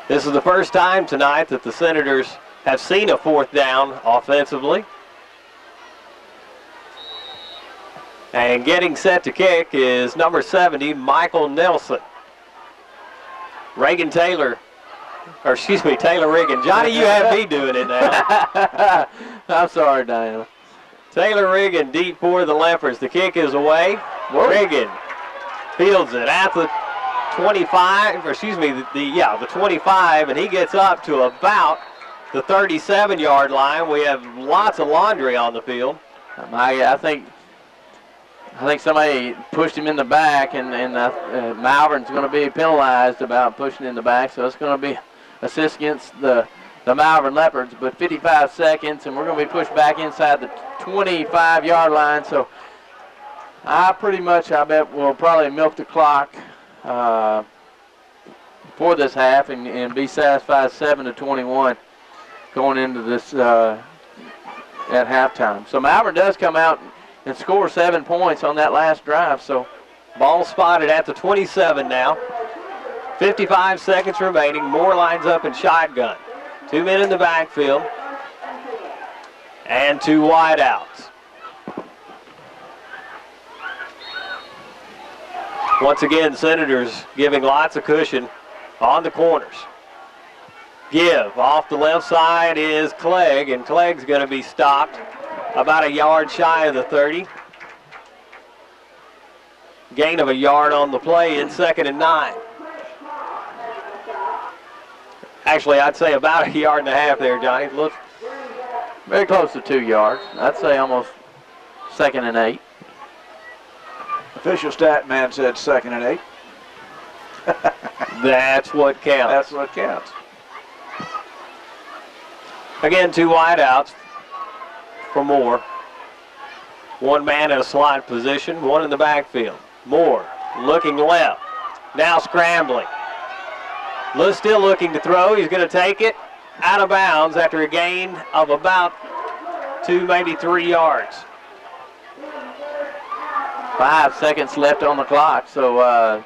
this is the first time tonight that the Senators have seen a 4th down offensively. And getting set to kick is number 70, Michael Nelson. Taylor Riggin. Johnny, you have me doing it now. I'm sorry, Diana. Taylor Riggin deep for the Leopards. The kick is away. Whoa. Riggin Fields it at the 25, or excuse me, the 25, and he gets up to about the 37-yard line. We have lots of laundry on the field. I think somebody pushed him in the back, and Malvern's going to be penalized about pushing in the back, so it's going to be assist against the Malvern Leopards. But 55 seconds, and we're going to be pushed back inside the 25-yard line. So I bet we'll probably milk the clock for this half and be satisfied 7-21 going into this at halftime. So Malvern does come out and score 7 points on that last drive. So ball spotted at the 27 now. 55 seconds remaining. Moore lines up in shotgun. 2 men in the backfield and 2 wideouts. Once again, Senators giving lots of cushion on the corners. Give off the left side is Clegg, and Clegg's going to be stopped about a yard shy of the 30. Gain of a yard on the play in 2nd and 9. Actually, I'd say about a yard and a half there, Johnny. Look, very close to 2 yards. I'd say almost 2nd and 8. Official stat man said 2nd and 8. That's what counts. That's what counts. Again, 2 wideouts for Moore. 1 man in a slot position, 1 in the backfield. Moore looking left, now scrambling. Still looking to throw. He's going to take it out of bounds after a gain of about 2, maybe 3 yards. 5 seconds left on the clock, so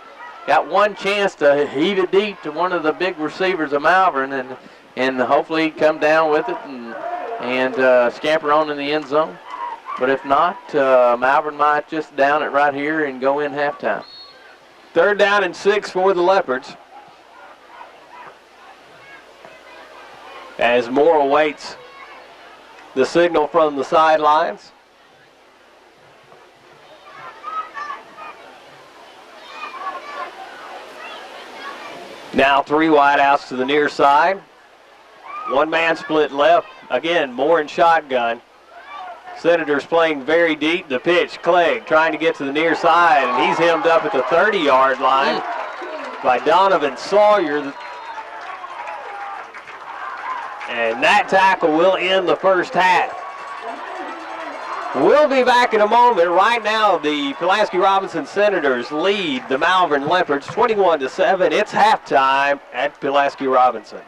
got 1 chance to heave it deep to one of the big receivers of Malvern, and hopefully come down with it and scamper on in the end zone. But if not, Malvern might just down it right here and go in halftime. 3rd down and 6 for the Leopards. As Moore awaits the signal from the sidelines. Now 3 wideouts to the near side. 1 man split left. Again, Moore in shotgun. Senators playing very deep. The pitch, Clegg trying to get to the near side, and he's hemmed up at the 30-yard line by Donovan Sawyer. And that tackle will end the first half. We'll be back in a moment. Right now, the Pulaski Robinson Senators lead the Malvern Leopards 21-7. It's halftime at Pulaski Robinson.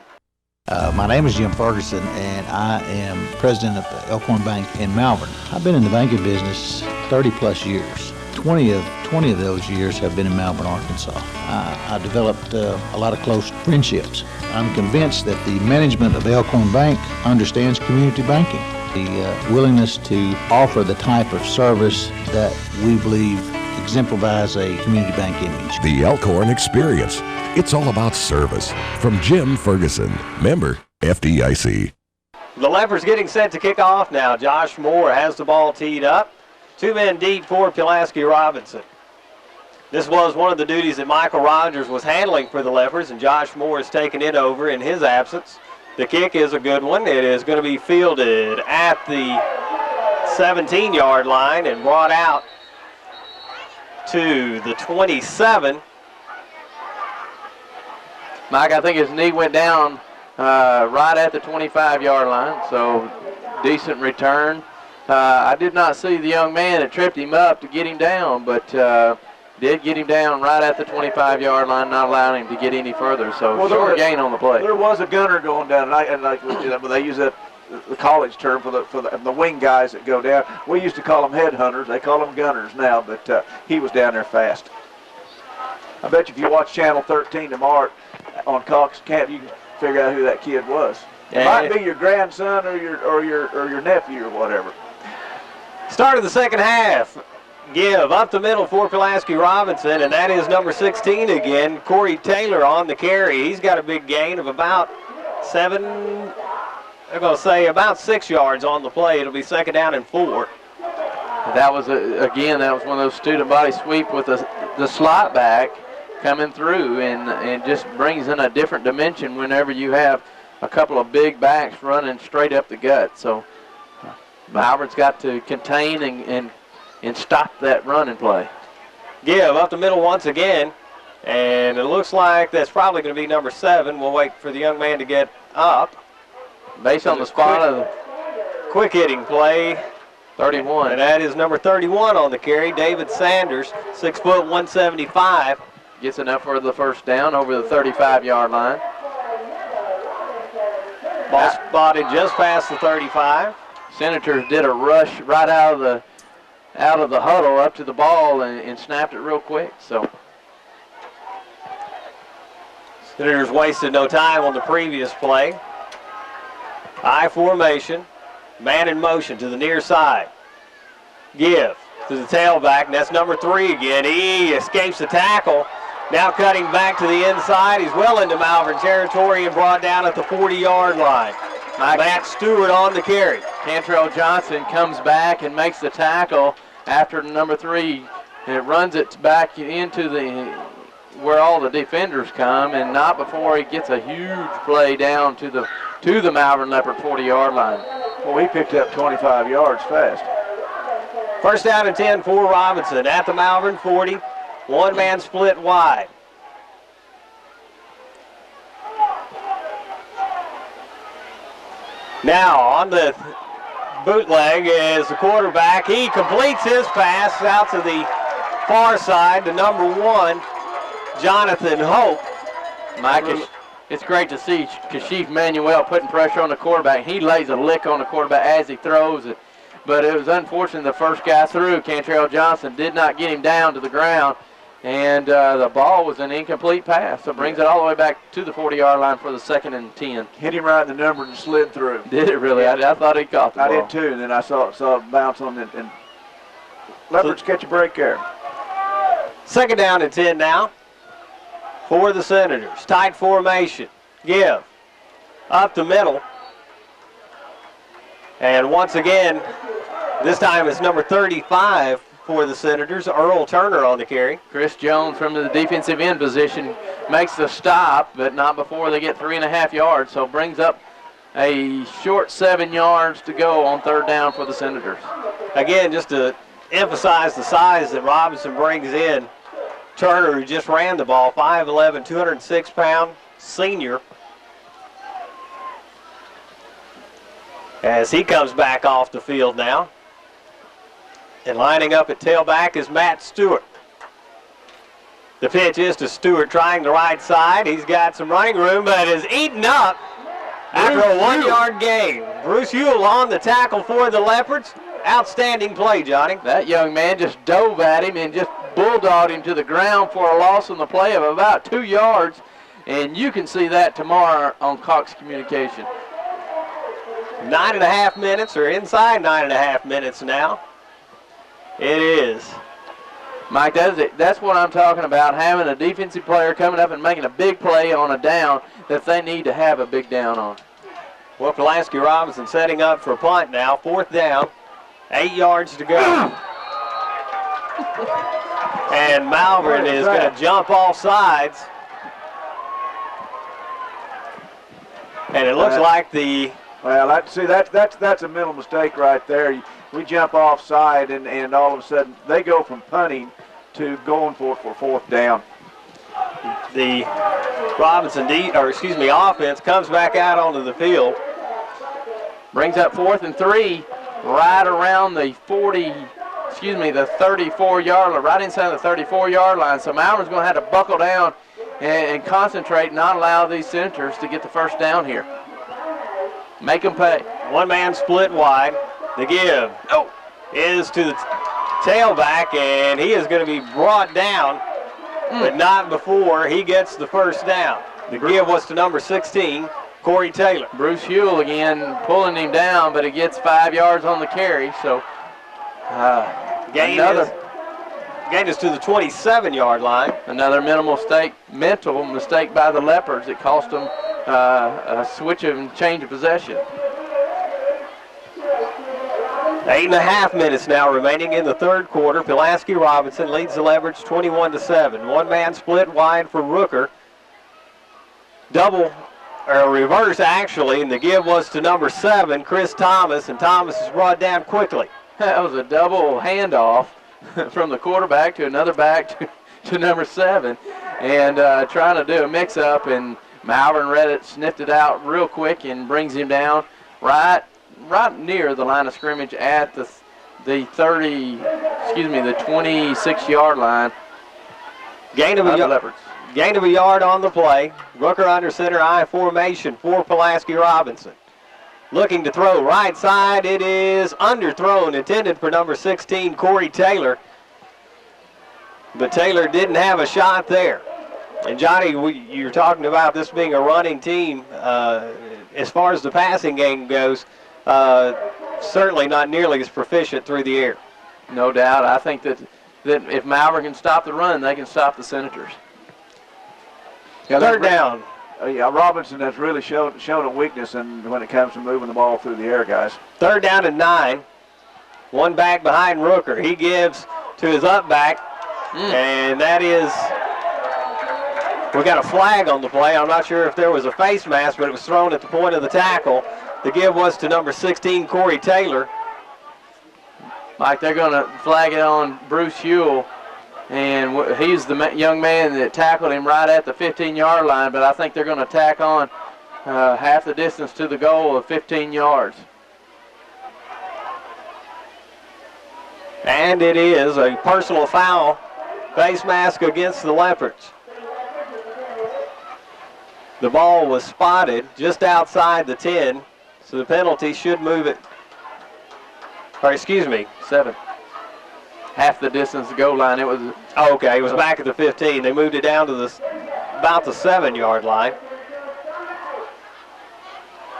My name is Jim Ferguson, and I am president of the Elkhorn Bank in Malvern. I've been in the banking business 30-plus years. 20 of those years have been in Malvern, Arkansas. I developed a lot of close friendships. I'm convinced that the management of Elkhorn Bank understands community banking. The willingness to offer the type of service that we believe exemplifies a community bank image. The Elkhorn Experience. It's all about service. From Jim Ferguson, member FDIC. The Leopards getting set to kick off now. Josh Moore has the ball teed up. 2 men deep for Pulaski Robinson. This was one of the duties that Michael Rogers was handling for the Leopards, and Josh Moore has taken it over in his absence. The kick is a good one. It is going to be fielded at the 17-yard line and brought out to the 27. Mike, I think his knee went down right at the 25-yard line, so decent return. I did not see the young man that tripped him up to get him down, but did get him down right at the 25-yard line, not allowing him to get any further. So short gain on the play. There was a gunner going down, and like they use that the college term for the wing guys that go down. We used to call them headhunters. They call them gunners now, but he was down there fast. I bet you if you watch Channel 13 tomorrow on Cox Camp, you can figure out who that kid was. It might be your grandson or your nephew or whatever. Start of the second half. Give up the middle for Pulaski Robinson, and that is number 16 again, Corey Taylor on the carry. He's got a big gain of about 6 yards on the play. It'll be 2nd down and 4. That was, again, that was one of those student body sweep with the slot back coming through and just brings in a different dimension whenever you have a couple of big backs running straight up the gut. So Malvern's got to contain and stop that running play. Give up the middle once again, and it looks like that's probably going to be number 7. We'll wait for the young man to get up. Based on the spot of the quick hitting play. 31. And that is number 31 on the carry, David Sanders, 6 foot 175. Gets enough for the first down over the 35-yard line. Ball spotted just past the 35. Senators did a rush right out of the huddle up to the ball and snapped it real quick. So Senators wasted no time on the previous play. I formation, man in motion to the near side. Give to the tailback, and that's number 3 again. He escapes the tackle. Now cutting back to the inside. He's well into Malvern territory and brought down at the 40-yard line. Matt Stewart on the carry. Cantrell Johnson comes back and makes the tackle after number 3. And it runs it back into where all the defenders come, and not before he gets a huge play down to the Malvern Leopard 40-yard line. Well, he picked up 25 yards fast. First down and 10 for Robinson at the Malvern 40. One-man split wide. Now on the bootleg is the quarterback. He completes his pass out to the far side to number 1, Jonathan Hope. Mike, it's great to see Kashif Manuel putting pressure on the quarterback. He lays a lick on the quarterback as he throws it. But it was unfortunate the first guy through, Cantrell Johnson, did not get him down to the ground. And the ball was an incomplete pass. So it brings it all the way back to the 40-yard line for the 2nd and 10. Hit him right in the number and slid through. Did it really? I thought he caught the ball. I did too, and then I saw it bounce on it. And Leopards catch a break there. Second down and 10 now for the Senators. Tight formation. Give. Up the middle. And once again, this time it's number 35 for the Senators. Earl Turner on the carry. Chris Jones from the defensive end position makes the stop, but not before they get 3.5 yards. So brings up a short 7 yards to go on 3rd down for the Senators. Again, just to emphasize the size that Robinson brings in, Turner, who just ran the ball, 5'11", 206-pound senior. As he comes back off the field now. And lining up at tailback is Matt Stewart. The pitch is to Stewart trying the right side. He's got some running room, but is eaten up after a 1-yard gain. Bruce Ewell on the tackle for the Leopards. Outstanding play, Johnny. That young man just dove at him and just bulldogged him to the ground for a loss on the play of about 2 yards. And you can see that tomorrow on Cox Communication. 9.5 minutes, or inside 9.5 minutes now. It is. Mike, that's what I'm talking about, having a defensive player coming up and making a big play on a down that they need to have a big down on. Well, Pulaski Robinson setting up for a punt now. 4th down, 8 yards to go. And Malvern is going to jump off sides. And it looks like the... Well, that's a mental mistake right there. We jump offside, and all of a sudden they go from punting to going for 4th down. The Robinson offense comes back out onto the field. Brings up 4th and 3 right around the 34-yard line, right inside the 34-yard line. So Malvern's going to have to buckle down and concentrate, not allow these Senators to get the first down here. Make them pay. One-man split wide. The give is to the tailback, and he is going to be brought down, but not before he gets the first down. The give was to number 16, Corey Taylor. Bruce Ewell again pulling him down, but he gets 5 yards on the carry. So gain is to the 27-yard line. Another mental mistake by the Leopards. It cost them a switch and change of possession. 8.5 minutes now remaining in the third quarter. Pulaski Robinson leads the Leopards 21-7. One-man split wide for Rooker. Double, or reverse actually, and the give was to number 7, Chris Thomas, and Thomas is brought down quickly. That was a double handoff from the quarterback to another back to number 7, and trying to do a mix-up, and Malvern read it, sniffed it out real quick, and brings him down right near the line of scrimmage at the 26-yard line. Gain of a yard on the play. Rooker under center I formation for Pulaski Robinson. Looking to throw right side. It is underthrown, intended for number 16, Corey Taylor. But Taylor didn't have a shot there. And Johnny, you're talking about this being a running team. As far as the passing game goes, certainly not nearly as proficient through the air. No doubt. I think that if Malvern can stop the run, they can stop the Senators. Third down. Robinson has really shown a weakness when it comes to moving the ball through the air, guys. Third down and 9. One back behind Rooker. He gives to his up back, and that is, we got a flag on the play. I'm not sure if there was a face mask, but it was thrown at the point of the tackle. The give was to number 16, Corey Taylor. Like they're going to flag it on Bruce Huell, and he's the young man that tackled him right at the 15-yard line, but I think they're going to tack on half the distance to the goal of 15 yards. And it is a personal foul, face mask against the Leopards. The ball was spotted just outside the 10, so the penalty should move it. Or excuse me, 7. Half the distance to goal line. It was. Oh, okay, it was back at the 15. They moved it down to about the 7-yard line.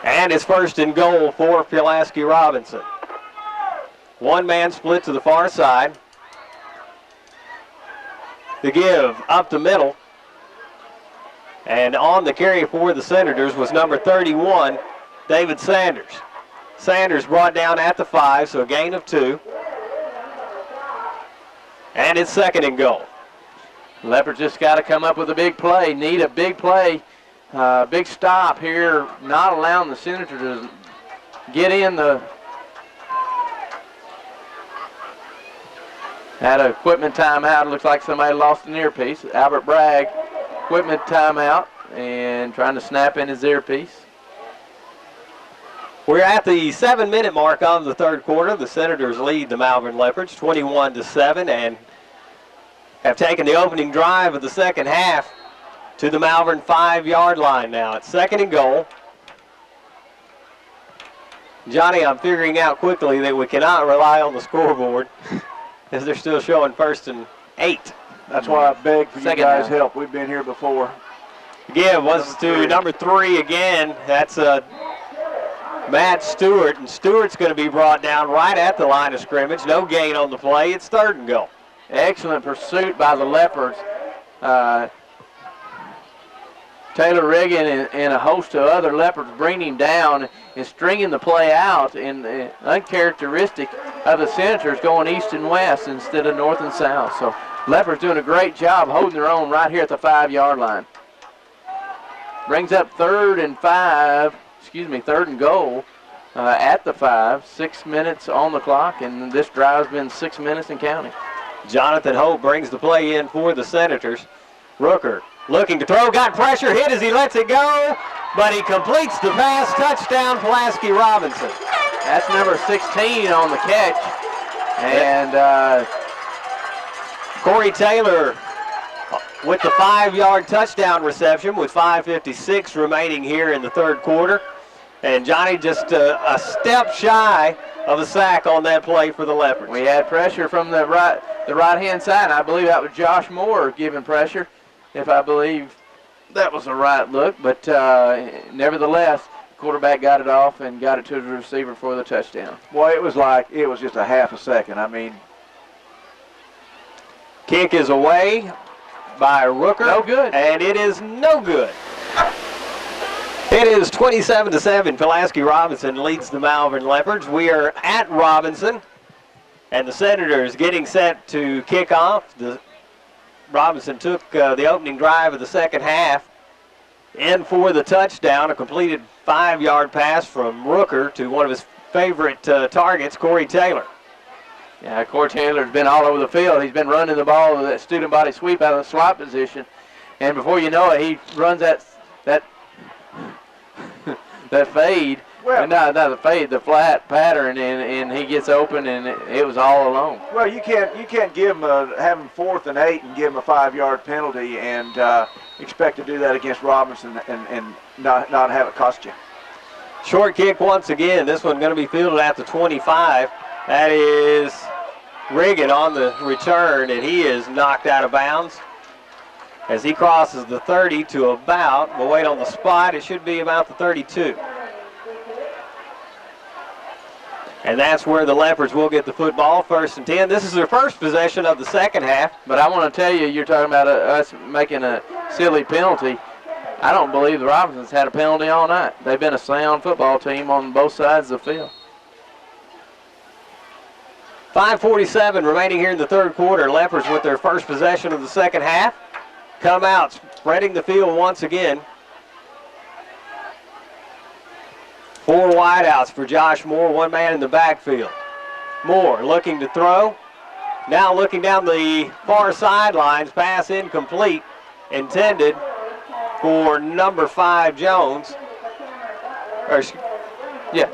And it's first and goal for Pulaski Robinson. One man split to the far side. The give up the middle. And on the carry for the Senators was number 31, David Sanders. Sanders brought down at the 5, so a gain of 2. And it's second and goal. Leopards just got to come up with a big play. Need a big play, big stop here, not allowing the Senators to get in the. Had an equipment timeout. It looks like somebody lost an earpiece. Albert Bragg, equipment timeout, and trying to snap in his earpiece. We're at the 7-minute mark of the third quarter. The Senators lead the Malvern Leopards 21-7 and have taken the opening drive of the second half to the Malvern 5-yard line now. It's second and goal. Johnny, I'm figuring out quickly that we cannot rely on the scoreboard as they're still showing first and 8. That's why I beg for you guys' help. We've been here before. Give was to number 3 again. That's Matt Stewart, and Stewart's going to be brought down right at the line of scrimmage. No gain on the play. It's third and goal. Excellent pursuit by the Leopards. Taylor Riggin and a host of other Leopards bring him down and stringing the play out, and uncharacteristic of the Senators going east and west instead of north and south. So Leopards doing a great job holding their own right here at the 5-yard line. Brings up third and goal at the 5. 6 minutes on the clock, and this drive's been 6 minutes and counting. Jonathan Hope brings the play in for the Senators. Rooker looking to throw, got pressure, hit as he lets it go, but he completes the pass. Touchdown, Pulaski Robinson. That's number 16 on the catch, and Corey Taylor with the 5-yard touchdown reception with 5:56 remaining here in the third quarter. And Johnny just a step shy of a sack on that play for the Leopards. We had pressure from the right-hand side, and I believe that was Josh Moore giving pressure, if I believe that was the right look. But nevertheless, the quarterback got it off and got it to the receiver for the touchdown. Boy, it was just a half a second. I mean, kick is away by Rooker. No good. And it is no good. It is 27-7. Pulaski Robinson leads the Malvern Leopards. We are at Robinson, and the Senators getting set to kick off. Robinson took the opening drive of the second half in for the touchdown, a completed 5-yard pass from Rooker to one of his favorite targets, Corey Taylor. Yeah, Corey Taylor's been all over the field. He's been running the ball with that student body sweep out of the slot position, and before you know it, he runs that fade. Well, not the fade, the flat pattern, and he gets open, and it was all alone. Well, you can't give him have him 4th and 8 and give him a 5-yard penalty and expect to do that against Robinson and not have it cost you. Short kick once again. This one going to be fielded at the 25. That is Riggin on the return, and he is knocked out of bounds as he crosses the 30 to about, we'll wait on the spot, it should be about the 32. And that's where the Leopards will get the football, 1st and 10. This is their first possession of the second half. But I want to tell you, you're talking about us making a silly penalty. I don't believe the Robinsons had a penalty all night. They've been a sound football team on both sides of the field. 5:47 remaining here in the third quarter. Leopards with their first possession of the second half. Come out, spreading the field once again. 4 wideouts for Josh Moore, 1 man in the backfield. Moore looking to throw. Now looking down the far sidelines, pass incomplete, intended for number 5, Jones. Yeah.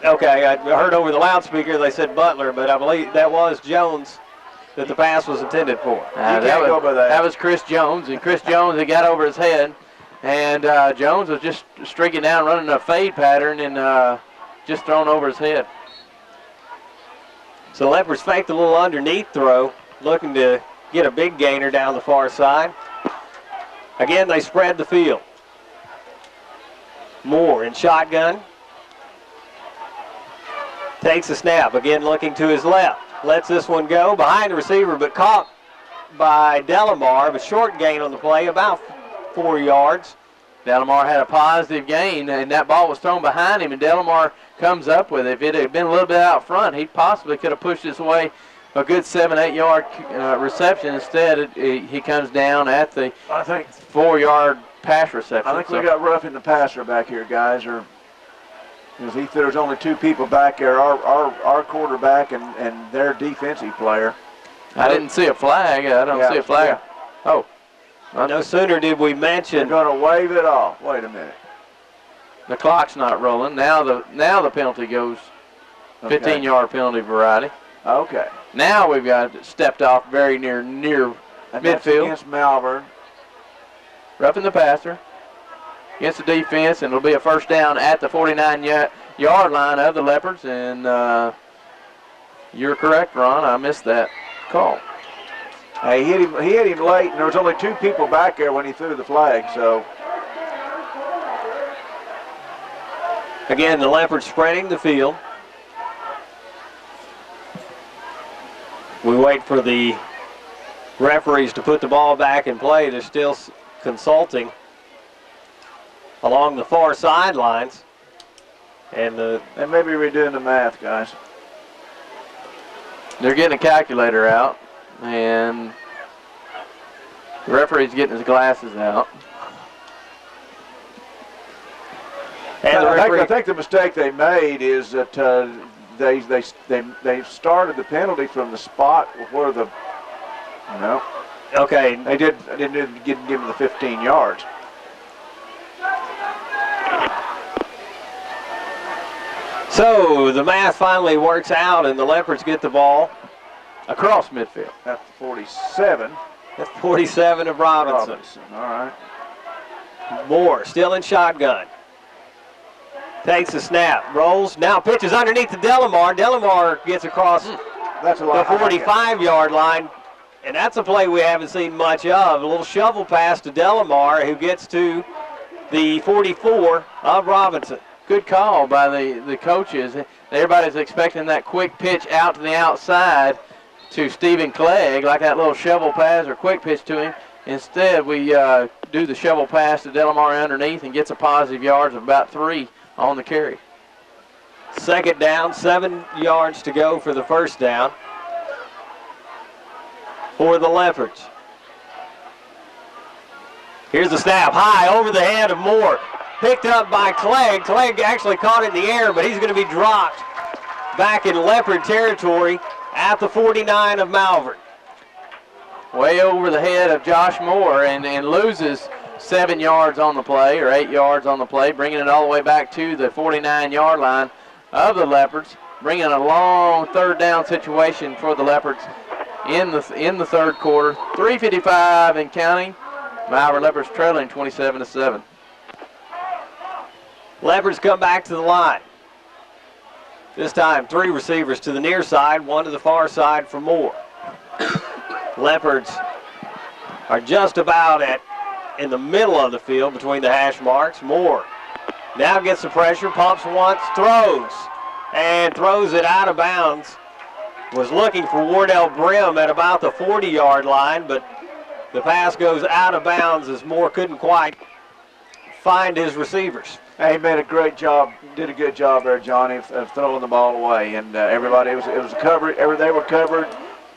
Okay, I heard over the loudspeaker they said Butler, but I believe that was Jones that the pass was intended for. That was Chris Jones, and Chris Jones, he got over his head, and Jones was just streaking down, running a fade pattern, and just thrown over his head. So Leopards faked a little underneath throw, looking to get a big gainer down the far side. Again, they spread the field. Moore in shotgun. Takes a snap, again looking to his left. Lets this one go behind the receiver, but caught by Delamar. But short gain on the play, about 4 yards. Delamar had a positive gain, and that ball was thrown behind him, and Delamar comes up with it. If it had been a little bit out front, he possibly could have pushed this away a good 7-8 yard reception. Instead, he comes down at the 4-yard pass reception. I think we got roughing the passer back here, guys. There's only 2 people back there, our quarterback and their defensive player. I didn't see a flag. I don't see a flag. Yeah. Oh. No sooner did we mention. They're going to wave it off. Wait a minute. The clock's not rolling. Now the penalty goes 15-yard penalty variety. Okay. Now we've got it stepped off very near and midfield. That's against Malvern. Roughing the passer against the defense, and it'll be a first down at the 49-yard line of the Leopards. And you're correct, Ron. I missed that call. He hit him late, and there was only 2 people back there when he threw the flag. So again, the Leopards spreading the field. We wait for the referees to put the ball back in play. They're still consulting along the far sidelines. And they may be redoing the math, guys. They're getting a calculator out, and the referee's getting his glasses out. And I think the mistake they made is that they started the penalty from the spot where the Okay. They didn't give him the 15 yards. So the math finally works out, and the Leopards get the ball across midfield. At 47. That's 47 of Robinson. All right. Moore still in shotgun. Takes a snap, rolls, now pitches underneath to Delamar. Delamar gets across the 45-yard line, and that's a play we haven't seen much of. A little shovel pass to Delamar, who gets to the 44 of Robinson. Good call by the coaches. Everybody's expecting that quick pitch out to the outside to Stephen Clegg, like that little shovel pass or quick pitch to him. Instead, we do the shovel pass to Delamar underneath and gets a positive yards of about 3 on the carry. Second down, 7 yards to go for the first down for the Leopards. Here's the snap, high over the head of Moore. Picked up by Clegg. Clegg actually caught it in the air, but he's going to be dropped back in Leopard territory at the 49 of Malvern. Way over the head of Josh Moore and loses 7 yards on the play, or 8 yards on the play, bringing it all the way back to the 49-yard line of the Leopards, bringing a long third down situation for the Leopards in the third quarter. 3:55 and counting. Malvern Leopards trailing 27-7. Leopards come back to the line. This time 3 receivers to the near side, 1 to the far side for Moore. Leopards are just about in the middle of the field between the hash marks. Moore now gets the pressure, pumps once, throws it out of bounds. Was looking for Wardell Brim at about the 40-yard line, but the pass goes out of bounds as Moore couldn't quite find his receivers. He made a great job, did a good job there, Johnny, of throwing the ball away. And everybody, it was covered. They were covered.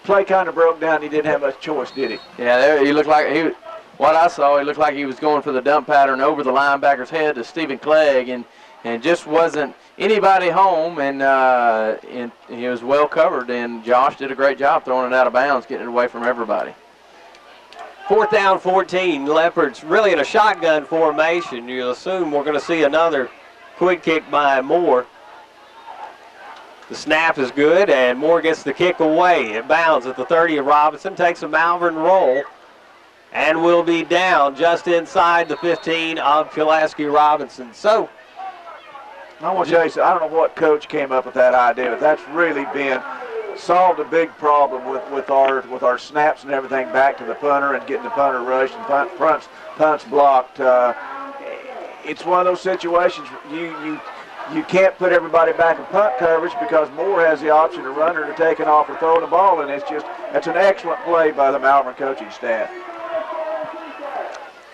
Play kind of broke down. He didn't have much choice, did he? Yeah, he looked like what I saw, he looked like he was going for the dump pattern over the linebacker's head to Stephen Clegg, and just wasn't anybody home, and he was well covered. And Josh did a great job throwing it out of bounds, getting it away from everybody. 4th down, 14. Leopards really in a shotgun formation. You'll assume we're going to see another quick kick by Moore. The snap is good, and Moore gets the kick away. It bounds at the 30 of Robinson, takes a Malvern roll, and will be down just inside the 15 of Pulaski Robinson. So, I want to tell you, I don't know what coach came up with that idea, but that's really been solved a big problem with our snaps and everything back to the punter and getting the punter rushed and punts blocked. It's one of those situations you can't put everybody back in punt coverage because Moore has the option to run or to take it off or throw the ball, and that's an excellent play by the Malvern coaching staff.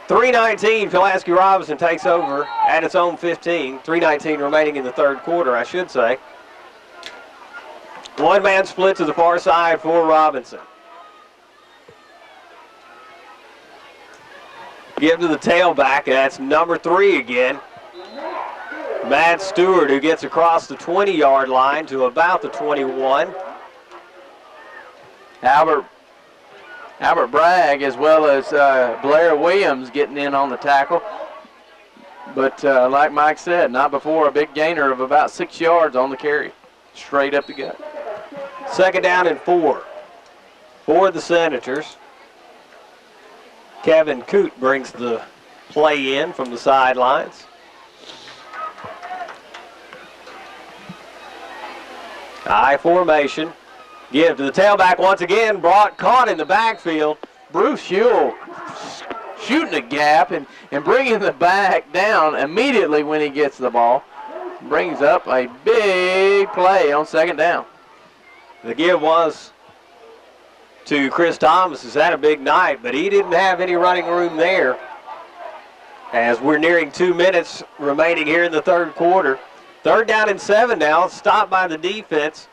3:19, Pulaski Robinson takes over at its own 15. 3:19 remaining in the third quarter, I should say. One-man split to the far side for Robinson. Give to the tailback, and that's number 3 again. Matt Stewart, who gets across the 20-yard line to about the 21. Albert Bragg, as well as Blair Williams, getting in on the tackle. But like Mike said, not before a big gainer of about 6 yards on the carry. Straight up the gut. 2nd down and 4 for the Senators. Kevin Coote brings the play in from the sidelines. I formation. Give to the tailback once again. Caught in the backfield. Bruce Huell shooting a gap and bringing the back down immediately when he gets the ball. Brings up a big play on 2nd down. The give was to Chris Thomas, who's had a big night, but he didn't have any running room there. As we're nearing 2 minutes remaining here in the third quarter. 3rd down and 7 now, stopped by the defense.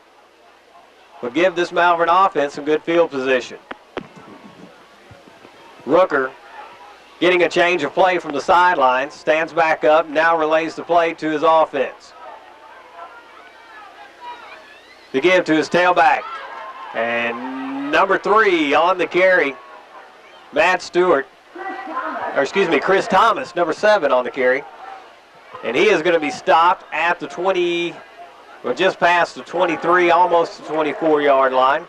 Will give this Malvern offense some good field position. Rooker getting a change of play from the sidelines, stands back up, now relays the play to his offense. To give to his tailback. And number 3 on the carry, Chris Thomas, number 7 on the carry. And he is going to be stopped at the 20, or just past the 23, almost the 24-yard line.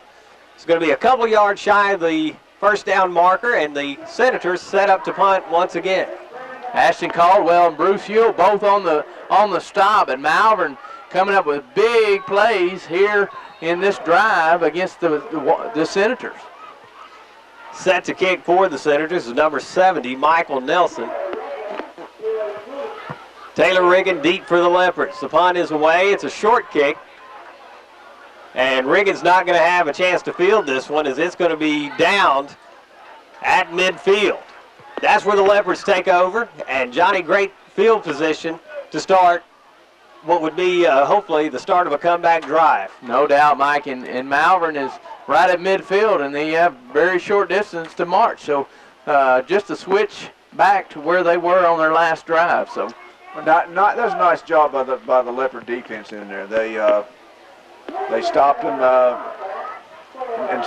It's going to be a couple yards shy of the first down marker, and the Senators set up to punt once again. Ashton Caldwell and Bruce Huell both on the stop, and Malvern coming up with big plays here in this drive against the Senators. Set to kick for the Senators is number 70, Michael Nelson. Taylor Riggin deep for the Leopards. The punt is away. It's a short kick. And Riggin's not going to have a chance to field this one as it's going to be downed at midfield. That's where the Leopards take over, and Johnny, great field position to start what would be hopefully the start of a comeback drive. No doubt, Mike, and Malvern is right at midfield, and they have very short distance to march. So just a switch back to where they were on their last drive. So that's a nice job by the Leopard defense in there. They stopped them and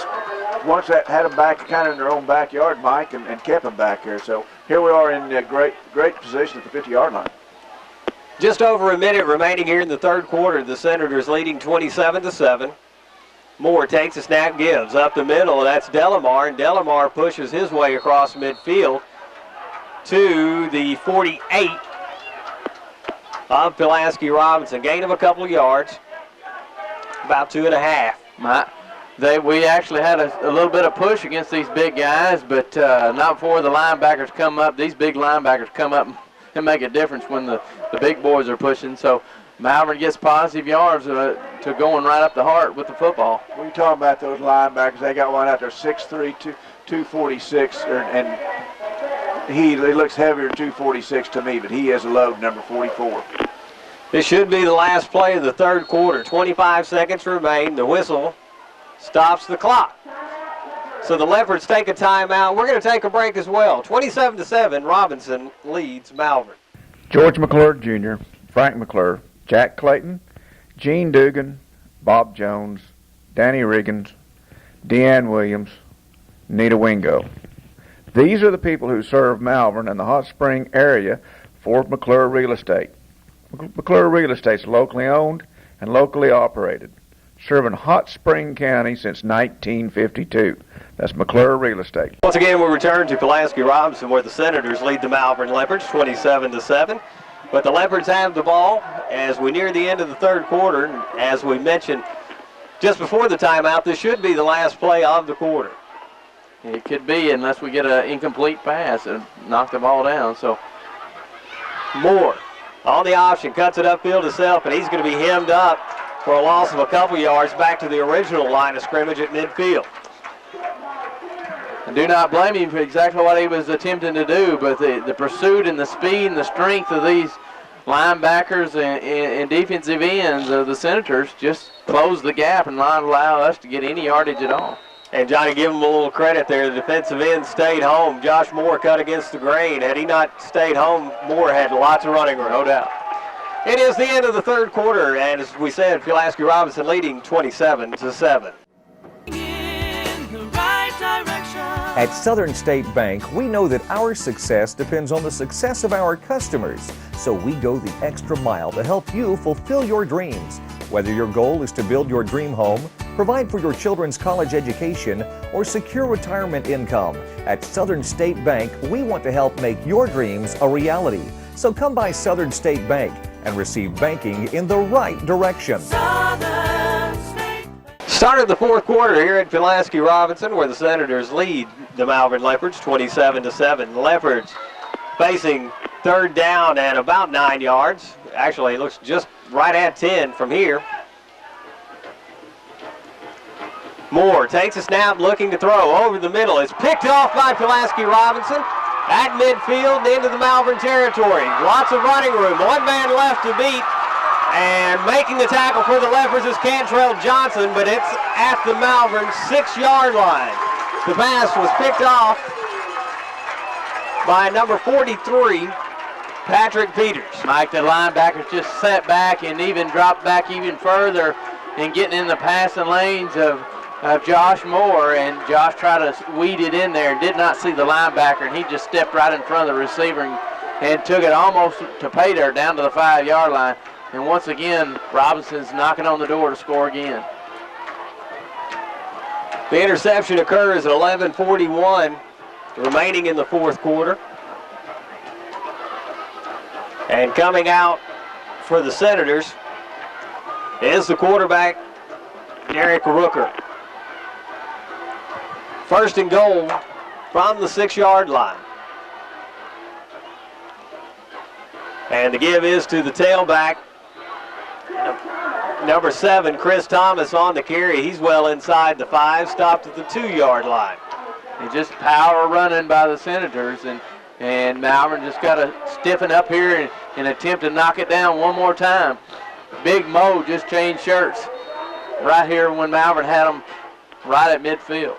once that had them back kind of in their own backyard, Mike, and kept them back here. So here we are in great position at the 50-yard line. Just over a minute remaining here in the third quarter. The Senators leading 27-7. Moore takes a snap, gives up the middle. That's Delamar, and Delamar pushes his way across midfield to the 48 of Pulaski Robinson. Gain of a couple of yards, about 2.5. We actually had a little bit of push against these big guys, but not before the linebackers come up. These big linebackers come up and make a difference when the big boys are pushing. So Malvern gets positive yards to going right up the heart with the football. When you talk about those linebackers, they got one out there 6'3", 246, and he looks heavier than 246 to me, but he has a load, number 44. This should be the last play of the third quarter. 25 seconds remain. The whistle stops the clock. So the Leopards take a timeout. We're going to take a break as well. 27-7, Robinson leads Malvern. George McClure Jr., Frank McClure, Jack Clayton, Gene Dugan, Bob Jones, Danny Riggins, Deanne Williams, Nita Wingo. These are the people who serve Malvern and the Hot Spring area for McClure Real Estate. McClure Real Estate is locally owned and locally operated, serving Hot Spring County since 1952. That's McClure Real Estate. Once again, we return to Pulaski Robinson, where the Senators lead the Malvern Leopards 27-7. But the Leopards have the ball as we near the end of the third quarter. And as we mentioned just before the timeout, this should be the last play of the quarter. It could be, unless we get an incomplete pass and knock the ball down. So Moore on the option, cuts it upfield to Self, and he's going to be hemmed up for a loss of a couple yards back to the original line of scrimmage at midfield. I do not blame him for exactly what he was attempting to do, but the pursuit and the speed and the strength of these linebackers and defensive ends of the Senators just closed the gap and not allow us to get any yardage at all. And Johnny, give him a little credit there. The defensive end stayed home. Josh Moore cut against the grain. Had he not stayed home, Moore had lots of running room. No doubt. It is the end of the third quarter, and as we said, Pulaski Robinson leading 27-7. At Southern State Bank, we know that our success depends on the success of our customers. So we go the extra mile to help you fulfill your dreams. Whether your goal is to build your dream home, provide for your children's college education, or secure retirement income, at Southern State Bank, we want to help make your dreams a reality. So come by Southern State Bank and receive banking in the right direction. Started the fourth quarter here at Pulaski Robinson, where the Senators lead the Malvern Leopards 27-7. The Leopards facing third down at about 9 yards. Actually, it looks just right at 10 from here. Moore takes a snap, looking to throw over the middle. It's picked off by Pulaski Robinson at midfield into the Malvern territory. Lots of running room. One man left to beat. And making the tackle for the Leopards is Cantrell Johnson, but it's at the Malvern 6-yard line. The pass was picked off by number 43, Patrick Peters. Mike, the linebackers just set back and even dropped back even further and getting in the passing lanes of Josh Moore, and Josh tried to weed it in there and did not see the linebacker, and he just stepped right in front of the receiver and took it almost to pay dirt down to the 5-yard line. And once again, Robinson's knocking on the door to score again. The interception occurs at 11:41 remaining in the fourth quarter. And coming out for the Senators is the quarterback, Derek Rooker. First and goal from the 6-yard line. And the give is to the tailback, number 7, Chris Thomas on the carry. He's well inside the 5, stopped at the 2-yard line. And just power running by the Senators, and Malvern just got to stiffen up here and attempt to knock it down one more time. Big Mo just changed shirts right here when Malvern had them right at midfield.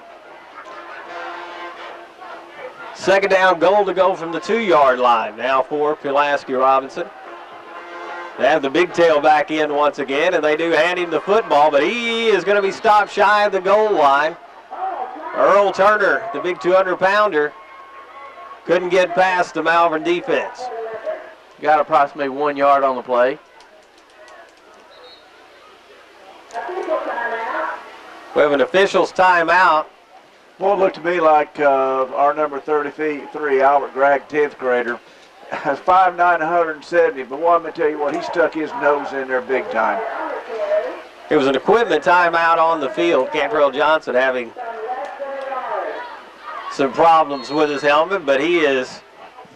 Second down, goal to go from the 2-yard line now for Pulaski Robinson. They have the big tail back in once again, and they do hand him the football, but he is going to be stopped shy of the goal line. Earl Turner, the big 200-pounder, couldn't get past the Malvern defense. Got approximately 1 yard on the play. We have an official's timeout. Well, it looked to me like our number 33, Albert Gregg, 10th grader, has 5'9", 170, but well, I'm going to tell you what, he stuck his nose in there big time. It was an equipment timeout on the field. Cantrell Johnson having some problems with his helmet, but he is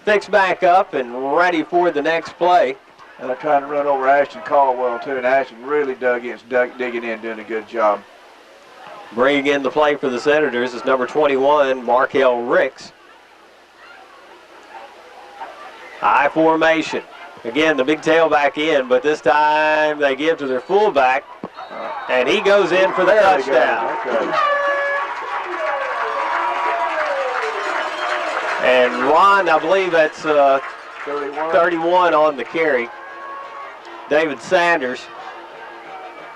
fixed back up and ready for the next play. And they're trying to run over Ashton Caldwell, too, and Ashton really digging in, doing a good job. Bringing in the play for the Senators is number 21, Markel Ricks. High formation. Again, the big tailback in, but this time they give to their fullback, and he goes in for the touchdown. And Ron, I believe that's 31 on the carry. David Sanders.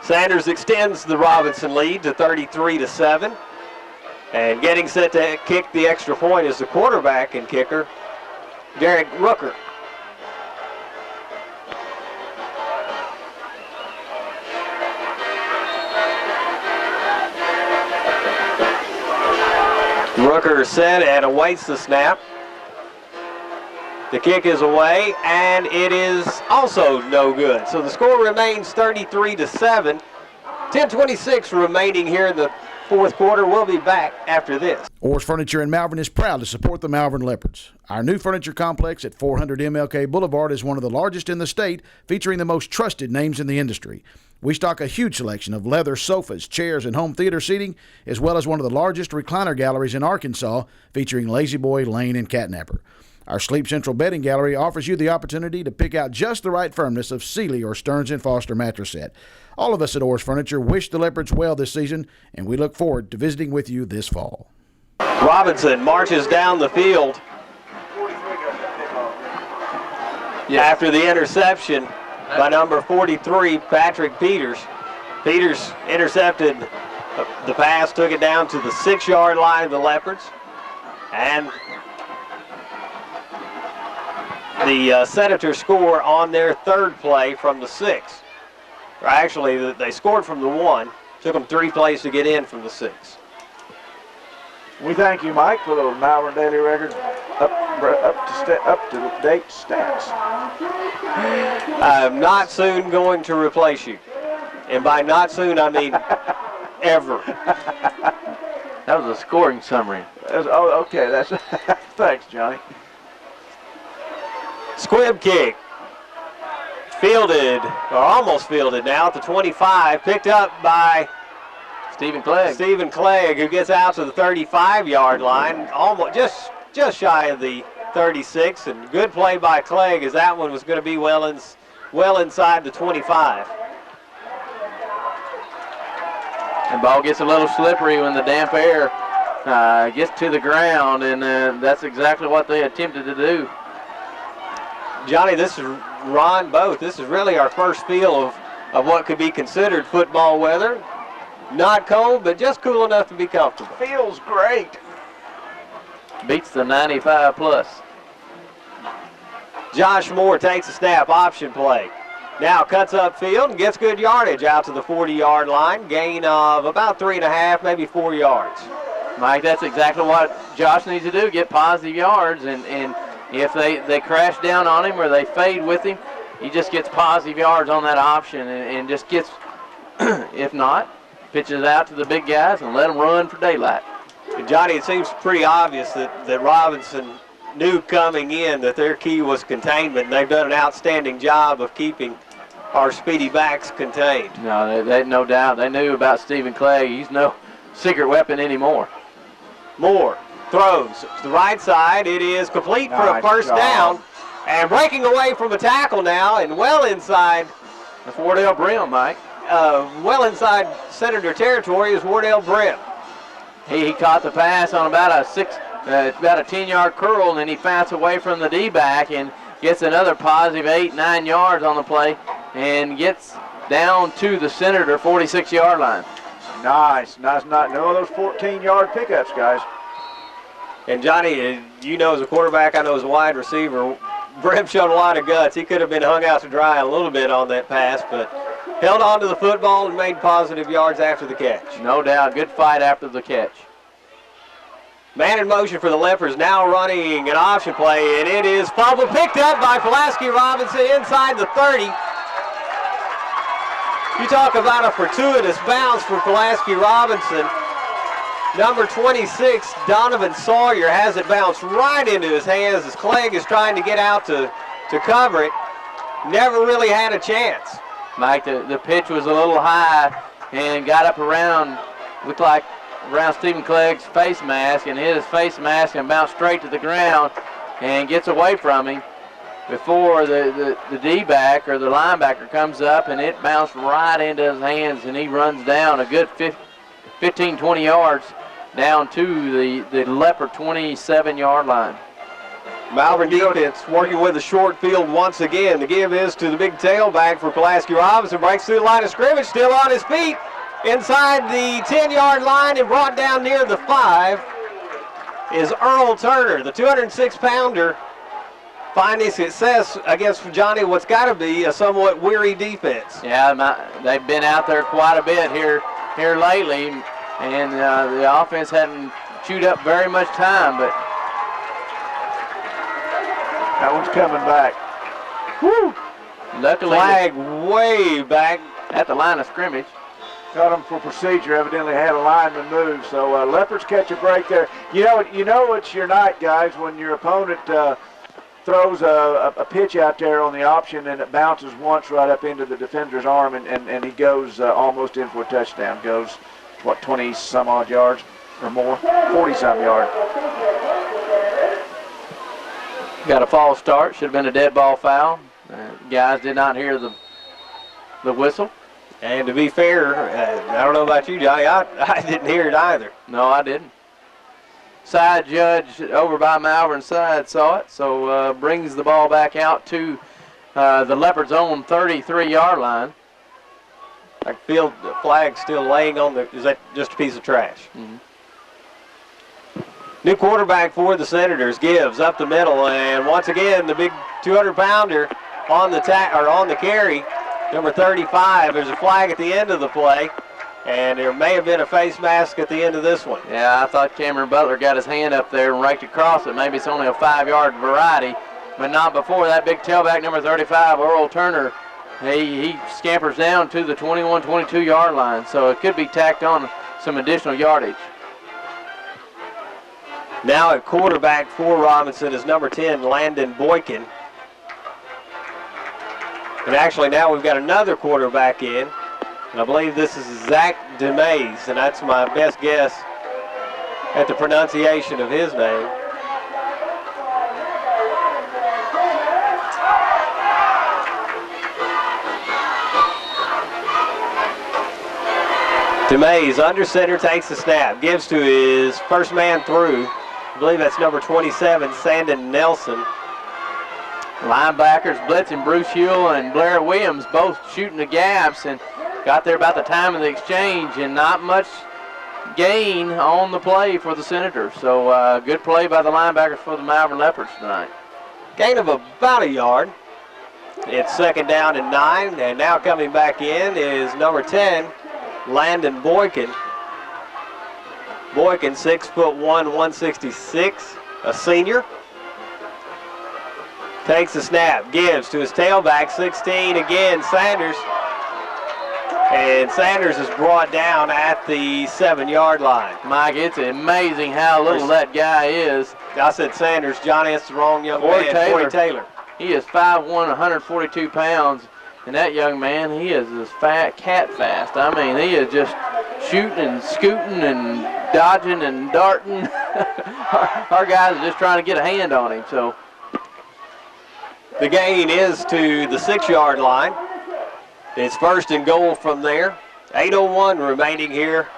Sanders extends the Robinson lead to 33-7. And getting set to kick the extra point is the quarterback and kicker, Derek Rooker. Rooker set and awaits the snap. The kick is away, and it is also no good. So the score remains 33-7. 10:26 remaining here in the fourth quarter. We'll be back after this. Orr's Furniture in Malvern is proud to support the Malvern Leopards. Our new furniture complex at 400 MLK Boulevard is one of the largest in the state, featuring the most trusted names in the industry. We stock a huge selection of leather sofas, chairs, and home theater seating, as well as one of the largest recliner galleries in Arkansas, featuring Lazy Boy, Lane, and Catnapper. Our Sleep Central bedding gallery offers you the opportunity to pick out just the right firmness of Sealy or Stearns & Foster mattress set. All of us at Orr's Furniture wish the Leopards well this season, and we look forward to visiting with you this fall. Robinson marches down the field after the interception by number 43, Patrick Peters. Peters intercepted the pass, took it down to the 6-yard line of the Leopards, and the Senators score on their third play from the 6. Or actually, they scored from the 1. Took them 3 plays to get in from the 6. We thank you, Mike, for those Malvern Daily Record up-to-date stats. I'm not soon going to replace you. And by not soon, I mean ever. That was a scoring summary. Oh, okay. That's thanks, Johnny. Squib kick. Fielded, or almost fielded now at the 25. Picked up by Stephen Clegg. Stephen Clegg, who gets out to the 35-yard line, almost just shy of the 36. And good play by Clegg, as that one was going to be well inside the 25. And ball gets a little slippery when the damp air gets to the ground, and that's exactly what they attempted to do. Johnny, this is Ron both. This is really our first feel of what could be considered football weather. Not cold, but just cool enough to be comfortable. Feels great. Beats the 95 plus. Josh Moore takes a snap, option play. Now cuts upfield and gets good yardage out to the 40-yard line. Gain of about 3.5, maybe 4 yards. Mike, that's exactly what Josh needs to do, get positive yards. And if they crash down on him or they fade with him, he just gets positive yards on that option and just gets, if not, pitches out to the big guys and let them run for daylight. And Johnny, it seems pretty obvious that Robinson knew coming in that their key was containment, and they've done an outstanding job of keeping our speedy backs contained. No, they no doubt. They knew about Stephen Clegg. He's no secret weapon anymore. Moore throws to the right side. It is complete for a Nice first job. down. And breaking away from a tackle now and well inside. That's Wardell Brim, Mike. Well inside Senator territory is Wardell Brim. He caught the pass on about a 10-yard curl, and then he fouls away from the D-back and gets another positive 8-9 yards on the play and gets down to the Senator 46-yard line. Nice. No of those 14-yard pickups, guys. And Johnny, you know as a quarterback, I know as a wide receiver, Brim showed a lot of guts. He could have been hung out to dry a little bit on that pass, but held on to the football and made positive yards after the catch. No doubt. Good fight after the catch. Man in motion for the Leopards, now running an option play, and it is fumble picked up by Pulaski Robinson inside the 30. You talk about a fortuitous bounce for Pulaski Robinson. Number 26, Donovan Sawyer, has it bounced right into his hands as Clegg is trying to get out to cover it. Never really had a chance. Mike, the pitch was a little high and got up around, looked like around Stephen Clegg's face mask, and hit his face mask and bounced straight to the ground and gets away from him before the D-back or the linebacker comes up, and it bounced right into his hands, and he runs down a good 15, 20 yards down to the Leopard 27-yard line. Malvern defense working with a short field once again. The give is to the big tailback for Pulaski Robinson. Breaks through the line of scrimmage, still on his feet. Inside the 10-yard line and brought down near the 5 is Earl Turner, the 206-pounder, finding success against Johnny what's got to be a somewhat weary defense. Yeah, they've been out there quite a bit here lately, and the offense hadn't chewed up very much time, but that one's coming back. Woo! Luckily, flag way back at the line of scrimmage. Got them for procedure. Evidently had a lineman move. So Leopards catch a break there. You know it's your night, guys, when your opponent throws a pitch out there on the option and it bounces once right up into the defender's arm and he goes almost in for a touchdown. Goes, 20-some odd yards or more? 40-some yards. Got a false start. Should have been a dead ball foul. Guys did not hear the whistle. And to be fair, I don't know about you, Johnny, I didn't hear it either. No, I didn't. Side judge over by Malvern side saw it, so brings the ball back out to the Leopards' own 33-yard line. I feel the flag still laying on is that just a piece of trash? Mm-hmm. New quarterback for the Senators gives up the middle, and once again the big 200-pounder on the carry. Number 35, there's a flag at the end of the play, and there may have been a face mask at the end of this one. Yeah, I thought Cameron Butler got his hand up there and raked across it. Maybe it's only a 5-yard variety, but not before that big tailback, number 35, Earl Turner. He scampers down to the 21, 22-yard line, so it could be tacked on some additional yardage. Now at quarterback for Robinson is number 10, Landon Boykin. And actually now we've got another quarterback in. And I believe this is Zach DeMays, and that's my best guess at the pronunciation of his name. DeMays under center, takes the snap, gives to his first man through. I believe that's number 27, Sandon Nelson. Linebackers blitzing Bruce Huell and Blair Williams, both shooting the gaps, and got there about the time of the exchange, and not much gain on the play for the Senators. So good play by the linebackers for the Malvern Leopards tonight. Gain of about a yard. It's second down and 9, and now coming back in is number 10, Landon Boykin. Boykin, 6'1", 166, a senior. Takes the snap, gives to his tailback, 16 again, Sanders. And Sanders is brought down at the 7-yard line. Mike, it's amazing how little that guy is. I said Sanders, Johnny, that's the wrong young man, Corey Taylor. He is 5'1", 142 pounds, and that young man, he is as cat fast. I mean, he is just shooting and scooting and dodging and darting. Our guys are just trying to get a hand on him. So the gain is to the 6-yard line. It's 1st and goal from there. 8:01 remaining here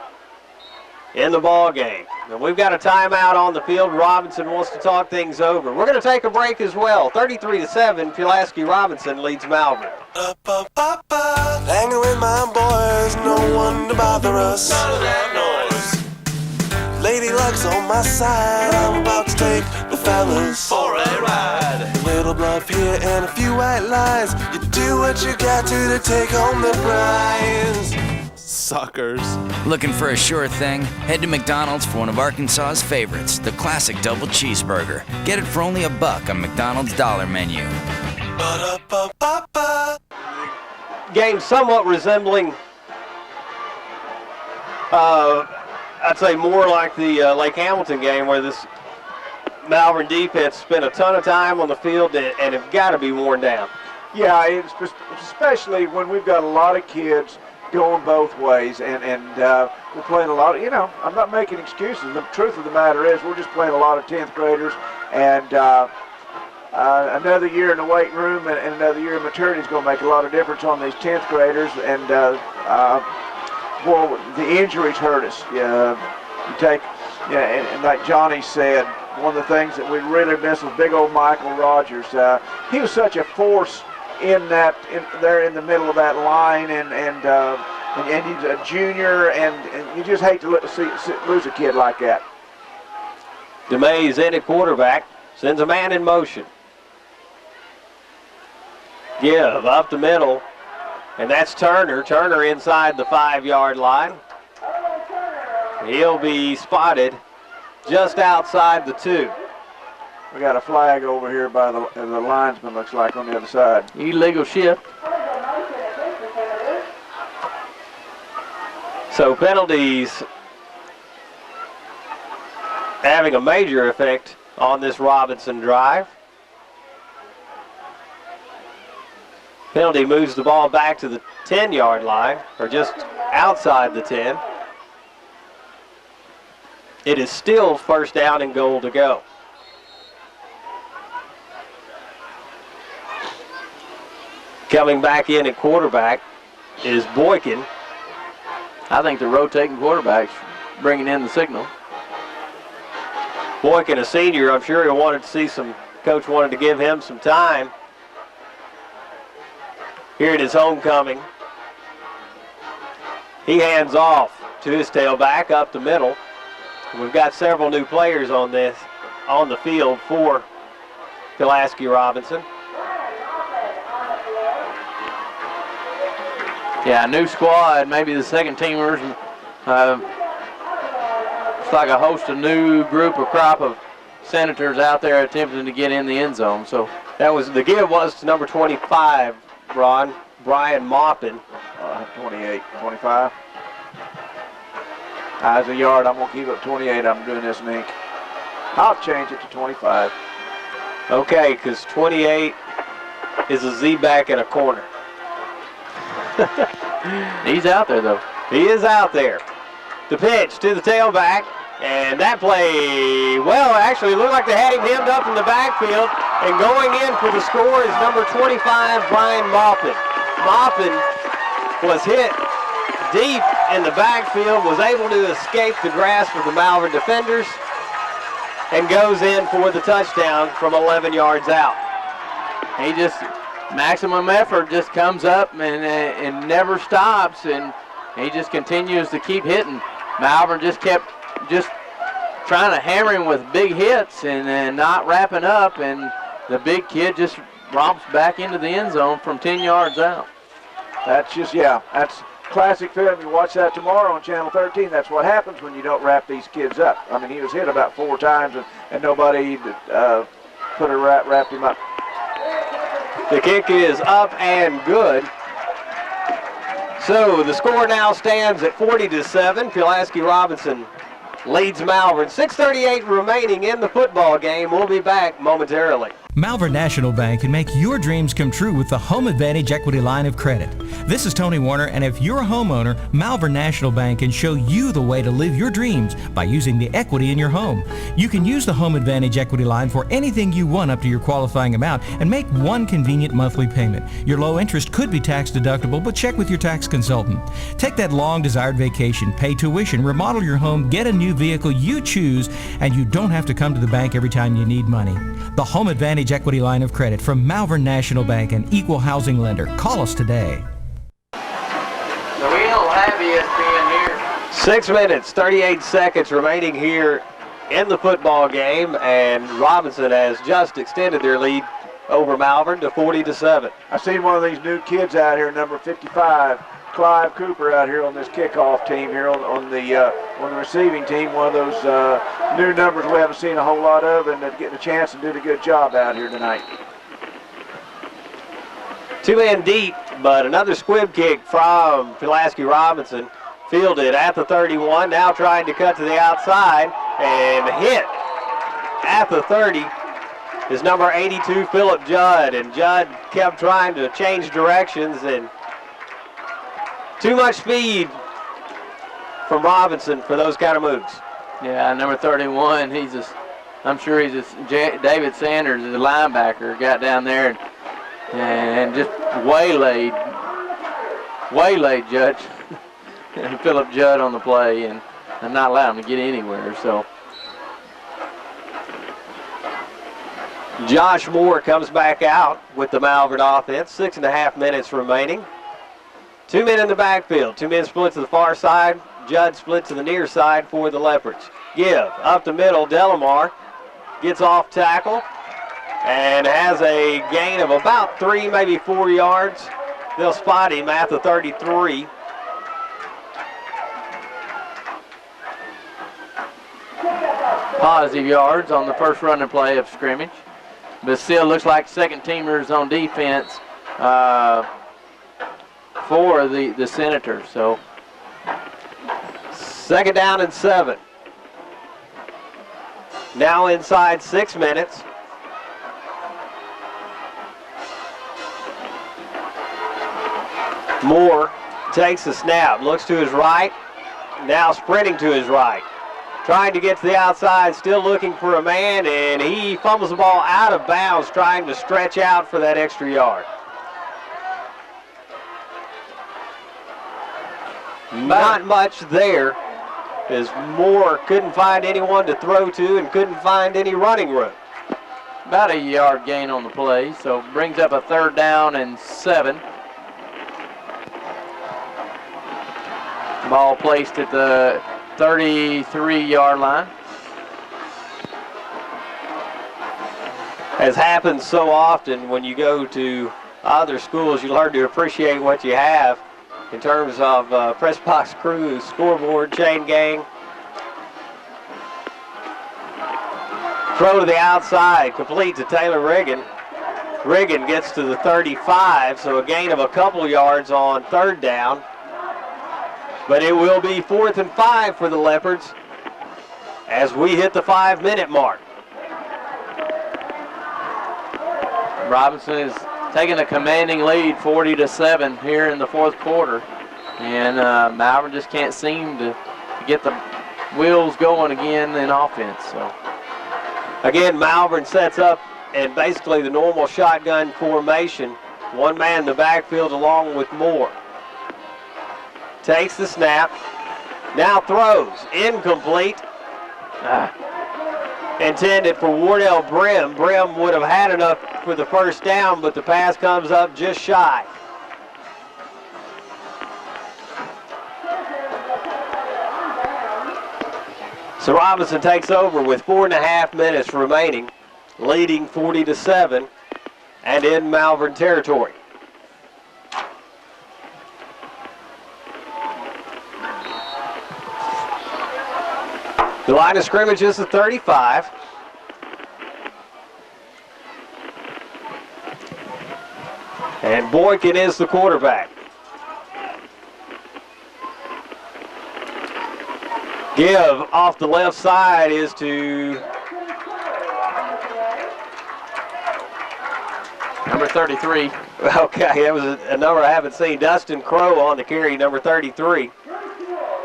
in the ball game. And we've got a timeout on the field. Robinson wants to talk things over. We're going to take a break as well. 33-7, Pulaski Robinson leads Malvern. Hanging with my boys, no one to bother us. None of that noise. Lady Luck's on my side, I'm about to take the fellas for a ride. Little bluff here and a few white lies. You do what you got to take home the prize. Suckers. Looking for a sure thing? Head to McDonald's for one of Arkansas's favorites, the classic double cheeseburger. Get it for only $1 on McDonald's dollar menu. Game somewhat resembling, I'd say more like the Lake Hamilton game, where this Malvern defense spent a ton of time on the field and have got to be worn down. Yeah, it's especially when we've got a lot of kids going both ways, and we're playing a lot of, I'm not making excuses. The truth of the matter is we're just playing a lot of 10th graders, and another year in the weight room and another year of maturity is going to make a lot of difference on these 10th graders, and well, the injuries hurt us. You take, and like Johnny said, one of the things that we really miss was big old Michael Rogers. He was such a force there in the middle of that line, and he's a junior, and you just hate to lose a kid like that. DeMay's in at quarterback, sends a man in motion. Give up the middle, and that's Turner. Turner inside the 5-yard line. He'll be spotted just outside the 2. We got a flag over here by the linesman, looks like, on the other side. Illegal shift. So penalties having a major effect on this Robinson drive. Penalty moves the ball back to the 10-yard line, or just outside the 10. It is still 1st down and goal to go. Coming back in at quarterback is Boykin. I think the rotating quarterback's bringing in the signal. Boykin, a senior, I'm sure he wanted to see coach wanted to give him some time here at his homecoming. He hands off to his tailback up the middle. We've got several new players on the field for Pulaski Robinson. Yeah, new squad, maybe the second teamers. It's like a host a new group or crop of Senators out there attempting to get in the end zone. So the give was to number 25, Brian Maupin. 28, 25. As a yard, I'm going to keep it 28. I'm doing this in ink. I'll change it to 25. Okay, because 28 is a Z-back in a corner. He's out there, though. He is out there. The pitch to the tailback, and that play, well, actually looked like they had him hemmed up in the backfield, and going in for the score is number 25, Brian Maupin. Maupin was hit deep in the backfield, was able to escape the grasp of the Malvern defenders, and goes in for the touchdown from 11 yards out. He just, maximum effort, just comes up and never stops, and he just continues to keep hitting. Malvern just kept trying to hammer him with big hits and not wrapping up, and the big kid just romps back into the end zone from 10 yards out. That's that's classic film. You watch that tomorrow on Channel 13. That's what happens when you don't wrap these kids up. I mean, he was hit about 4 times, and nobody wrapped him up. The kick is up and good. So the score now stands at 40-7. Pulaski Robinson leads Malvern. 6:38 remaining in the football game. We'll be back momentarily. Malvern National Bank can make your dreams come true with the Home Advantage Equity Line of Credit. This is Tony Warner, and if you're a homeowner, Malvern National Bank can show you the way to live your dreams by using the equity in your home. You can use the Home Advantage Equity Line for anything you want up to your qualifying amount and make one convenient monthly payment. Your low interest could be tax deductible, but check with your tax consultant. Take that long desired vacation, pay tuition, remodel your home, get a new vehicle you choose, and you don't have to come to the bank every time you need money. The Home Advantage Equity Line of Credit from Malvern National Bank, an equal housing lender. Call us today. So we don't have ESPN here. 6 minutes, 38 seconds remaining here in the football game, and Robinson has just extended their lead over Malvern to 40-7. I seen one of these new kids out here, number 55, Clive Cooper, out here on this kickoff team here on the receiving team. One of those new numbers we haven't seen a whole lot of, and getting a chance and did a good job out here tonight. 2 men deep, but another squib kick from Pulaski Robinson, fielded at the 31, now trying to cut to the outside and hit at the 30 is number 82, Philip Judd, and Judd kept trying to change directions, and too much speed from Robinson for those kind of moves. Yeah, number 31, I'm sure David Sanders, the linebacker, got down there and just waylaid Judge and Philip Judd on the play, and not allowed him to get anywhere. So Josh Moore comes back out with the Malvern offense. 6.5 minutes remaining. 2 men in the backfield. 2 men split to the far side. Judd split to the near side for the Leopards. Give up the middle. Delamar gets off tackle and has a gain of about 3, maybe 4 yards. They'll spot him at the 33. Positive yards on the first running play of scrimmage, but still looks like second teamers on defense for the Senators. So 2nd down and 7. Now inside 6 minutes. Moore takes the snap, looks to his right, now sprinting to his right. Trying to get to the outside, still looking for a man, and he fumbles the ball out of bounds, trying to stretch out for that extra yard. Not much there, as Moore couldn't find anyone to throw to and couldn't find any running room. About a yard gain on the play, so brings up a 3rd down and 7. Ball placed at the 33-yard line. As happens so often when you go to other schools, you learn to appreciate what you have in terms of press box crew, scoreboard, chain gang. Throw to the outside, complete to Taylor Riggin. Riggin gets to the 35, so a gain of a couple yards on 3rd down. But it will be 4th and 5 for the Leopards as we hit the 5-minute mark. Robinson is taking a commanding lead, 40-7 here in the 4th quarter. And Malvern just can't seem to get the wheels going again in offense. So again, Malvern sets up in basically the normal shotgun formation. 1 man in the backfield along with Moore. Takes the snap, now throws, incomplete. Intended for Wardell Brim. Brim would have had enough for the 1st down, but the pass comes up just shy. So Robinson takes over with 4.5 minutes remaining, leading 40-7, and in Malvern territory. The line of scrimmage is the 35. And Boykin is the quarterback. Give off the left side is to Number 33. Okay, that was a number I haven't seen. Dustin Crow on the carry, number 33.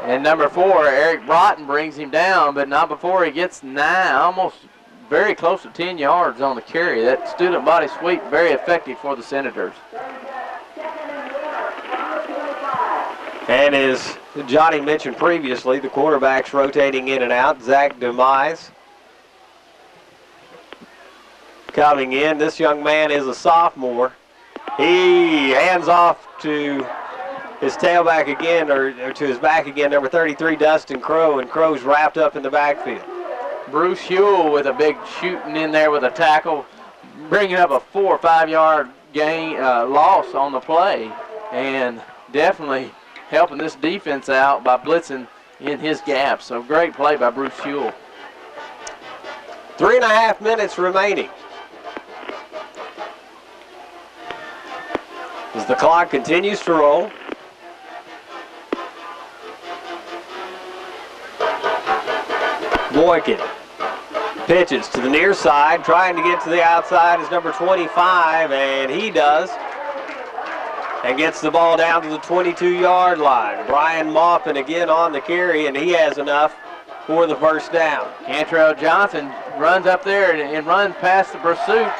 And number 4, Eric Broughton brings him down, but not before he gets 9, almost very close to 10 yards on the carry. That student body sweep, very effective for the Senators. And as Johnny mentioned previously, the quarterbacks rotating in and out. Zach Demise coming in. This young man is a sophomore. He hands off to his tailback again, or to his back again, number 33, Dustin Crow, and Crow's wrapped up in the backfield. Bruce Huell with a big shooting in there with a tackle, bringing up a 4 or 5 yard gain loss on the play, and definitely helping this defense out by blitzing in his gap. So great play by Bruce Huell. 3.5 minutes remaining as the clock continues to roll. Boykin pitches to the near side, trying to get to the outside is number 25, and he does, and gets the ball down to the 22-yard line. Brian Maupin again on the carry, and he has enough for the first down. Cantrell Johnson runs up there and runs past the pursuit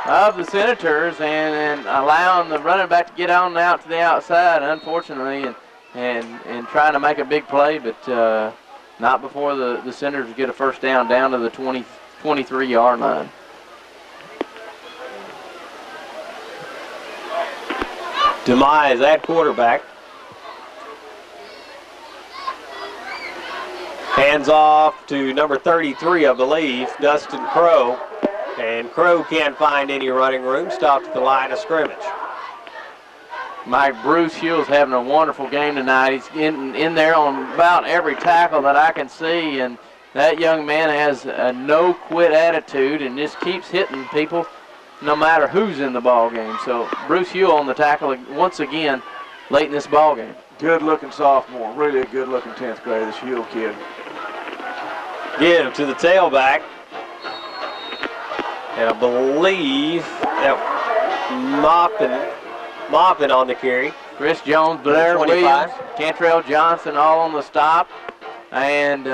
of the Senators and allowing the running back to get on out to the outside, unfortunately, and trying to make a big play, but not before the Senators get a first down to the 23-yard line. Demise at quarterback. Hands off to number 33, I believe, Dustin Crow. And Crow can't find any running room. Stopped at the line of scrimmage. Mike Bruce Huell's having a wonderful game tonight. He's in there on about every tackle that I can see, and that young man has a no-quit attitude and just keeps hitting people no matter who's in the ball game. So Bruce Huell on the tackle once again late in this ball game. Good-looking sophomore, really a good-looking 10th grader, this Huell kid. Give to the tailback. And I believe that Maupin on the carry. Chris Jones, Blair Williams, Cantrell Johnson all on the stop. And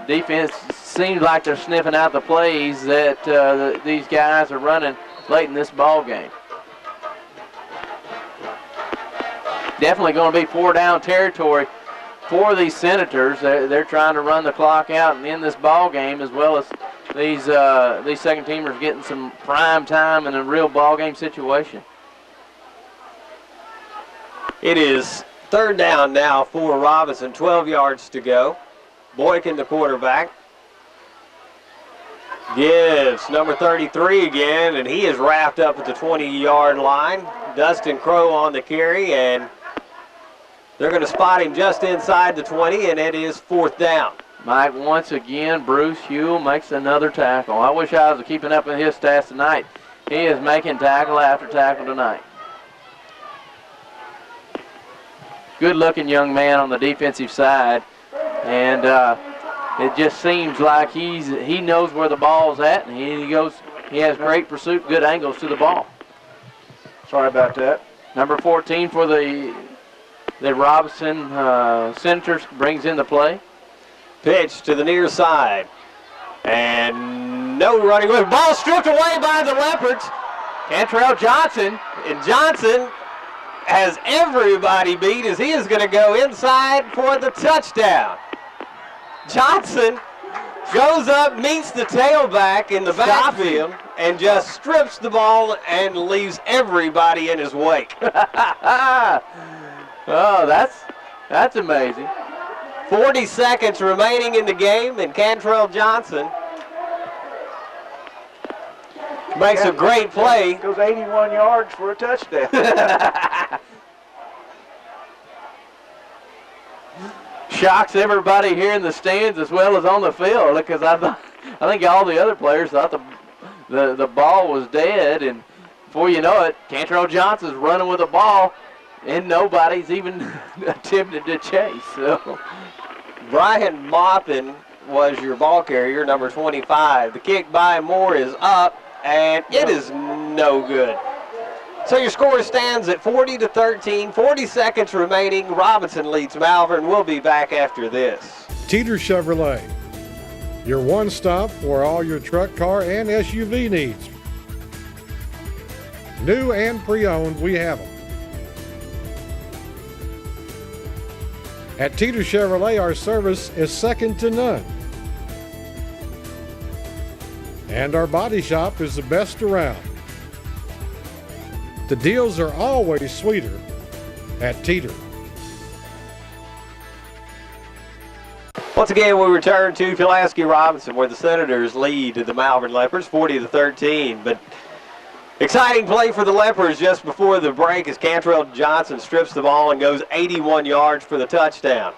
defense seems like they're sniffing out the plays that these guys are running late in this ball game. Definitely going to be 4-down territory for these Senators. They're trying to run the clock out and end this ball game, as well as these second teamers getting some prime time in a real ball game situation. It is 3rd down now for Robinson, 12 yards to go. Boykin, the quarterback, gives number 33 again, and he is wrapped up at the 20-yard line. Dustin Crow on the carry, and they're going to spot him just inside the 20, and it is 4th down. Mike, once again, Bruce Huell makes another tackle. I wish I was keeping up with his stats tonight. He is making tackle after tackle tonight. Good-looking young man on the defensive side, and it just seems like he knows where the ball's at, and he has great pursuit, good angles to the ball. Sorry about that. Number 14 for the Robinson Senators brings in the play. Pitch to the near side. And no running with ball stripped away by the Leopards. Cantrell Johnson. And Johnson has everybody beat as he is going to go inside for the touchdown. Johnson goes up, meets the tailback in the backfield, and just strips the ball and leaves everybody in his wake. Oh, that's amazing. 40 seconds remaining in the game, and Cantrell Johnson makes a great play. Goes 81 yards for a touchdown. Shocks everybody here in the stands as well as on the field, because I think all the other players thought the ball was dead, and before you know it, Cantrell Johnson's running with the ball, and nobody's even attempted to chase. So Brian Maupin was your ball carrier, number 25. The kick by Moore is up, and it is no good. So your score stands at 40-13, 40 seconds remaining. Robinson leads Malvern. We'll be back after this. Teeter Chevrolet, your one stop for all your truck, car, and SUV needs. New and pre-owned, we have them. At Teeter Chevrolet, our service is second to none. And our body shop is the best around. The deals are always sweeter at Teeter. Once again, we return to Pulaski Robinson, where the Senators lead the Malvern Leopards 40-13. But exciting play for the Leopards just before the break as Cantrell Johnson strips the ball and goes 81 yards for the touchdown.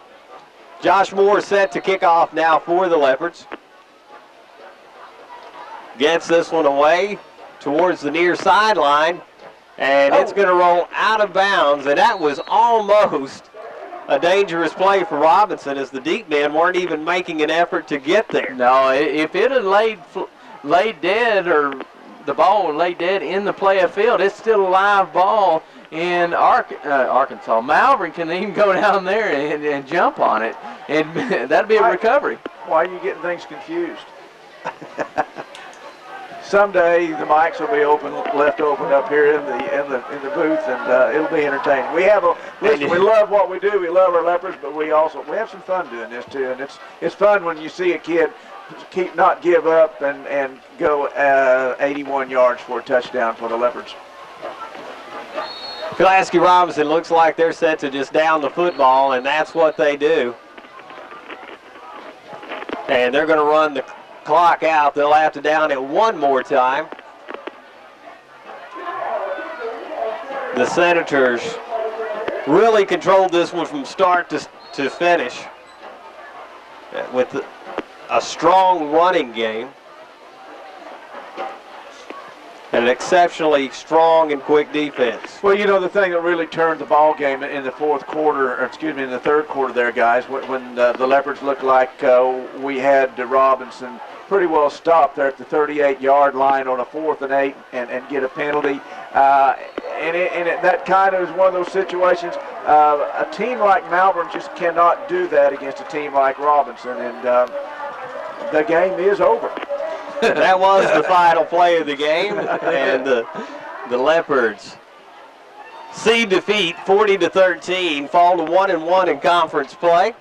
Josh Moore set to kick off now for the Leopards. Gets this one away towards the near sideline, and it's going to roll out of bounds, and that was almost a dangerous play for Robinson as the deep men weren't even making an effort to get there. No, if it had laid dead, or the ball would lay dead in the play of field, it's still a live ball, and Arkansas. Malvern can even go down there and jump on it, and that'd be a recovery. Why are you getting things confused? Someday the mics will be left open up here in the booth, and it'll be entertaining. We love what we do. We love our Leopards, but we have some fun doing this too. And it's fun when you see a kid not give up and go 81 yards for a touchdown for the Leopards. Pulaski Robinson looks like they're set to just down the football, and that's what they do. And they're going to run the clock out. They'll have to down it one more time. The Senators really controlled this one from start to finish with a strong running game and an exceptionally strong and quick defense. Well, you know, the thing that really turned the ball game in the in the third quarter there, guys, when the Leopards looked like we had Robinson pretty well stopped there at the 38-yard line on a 4th and 8 and get a penalty. That kind of is one of those situations. A team like Malvern just cannot do that against a team like Robinson, and the game is over. That was the final play of the game, and the Leopards see defeat 40-13, fall to 1-1 in conference play.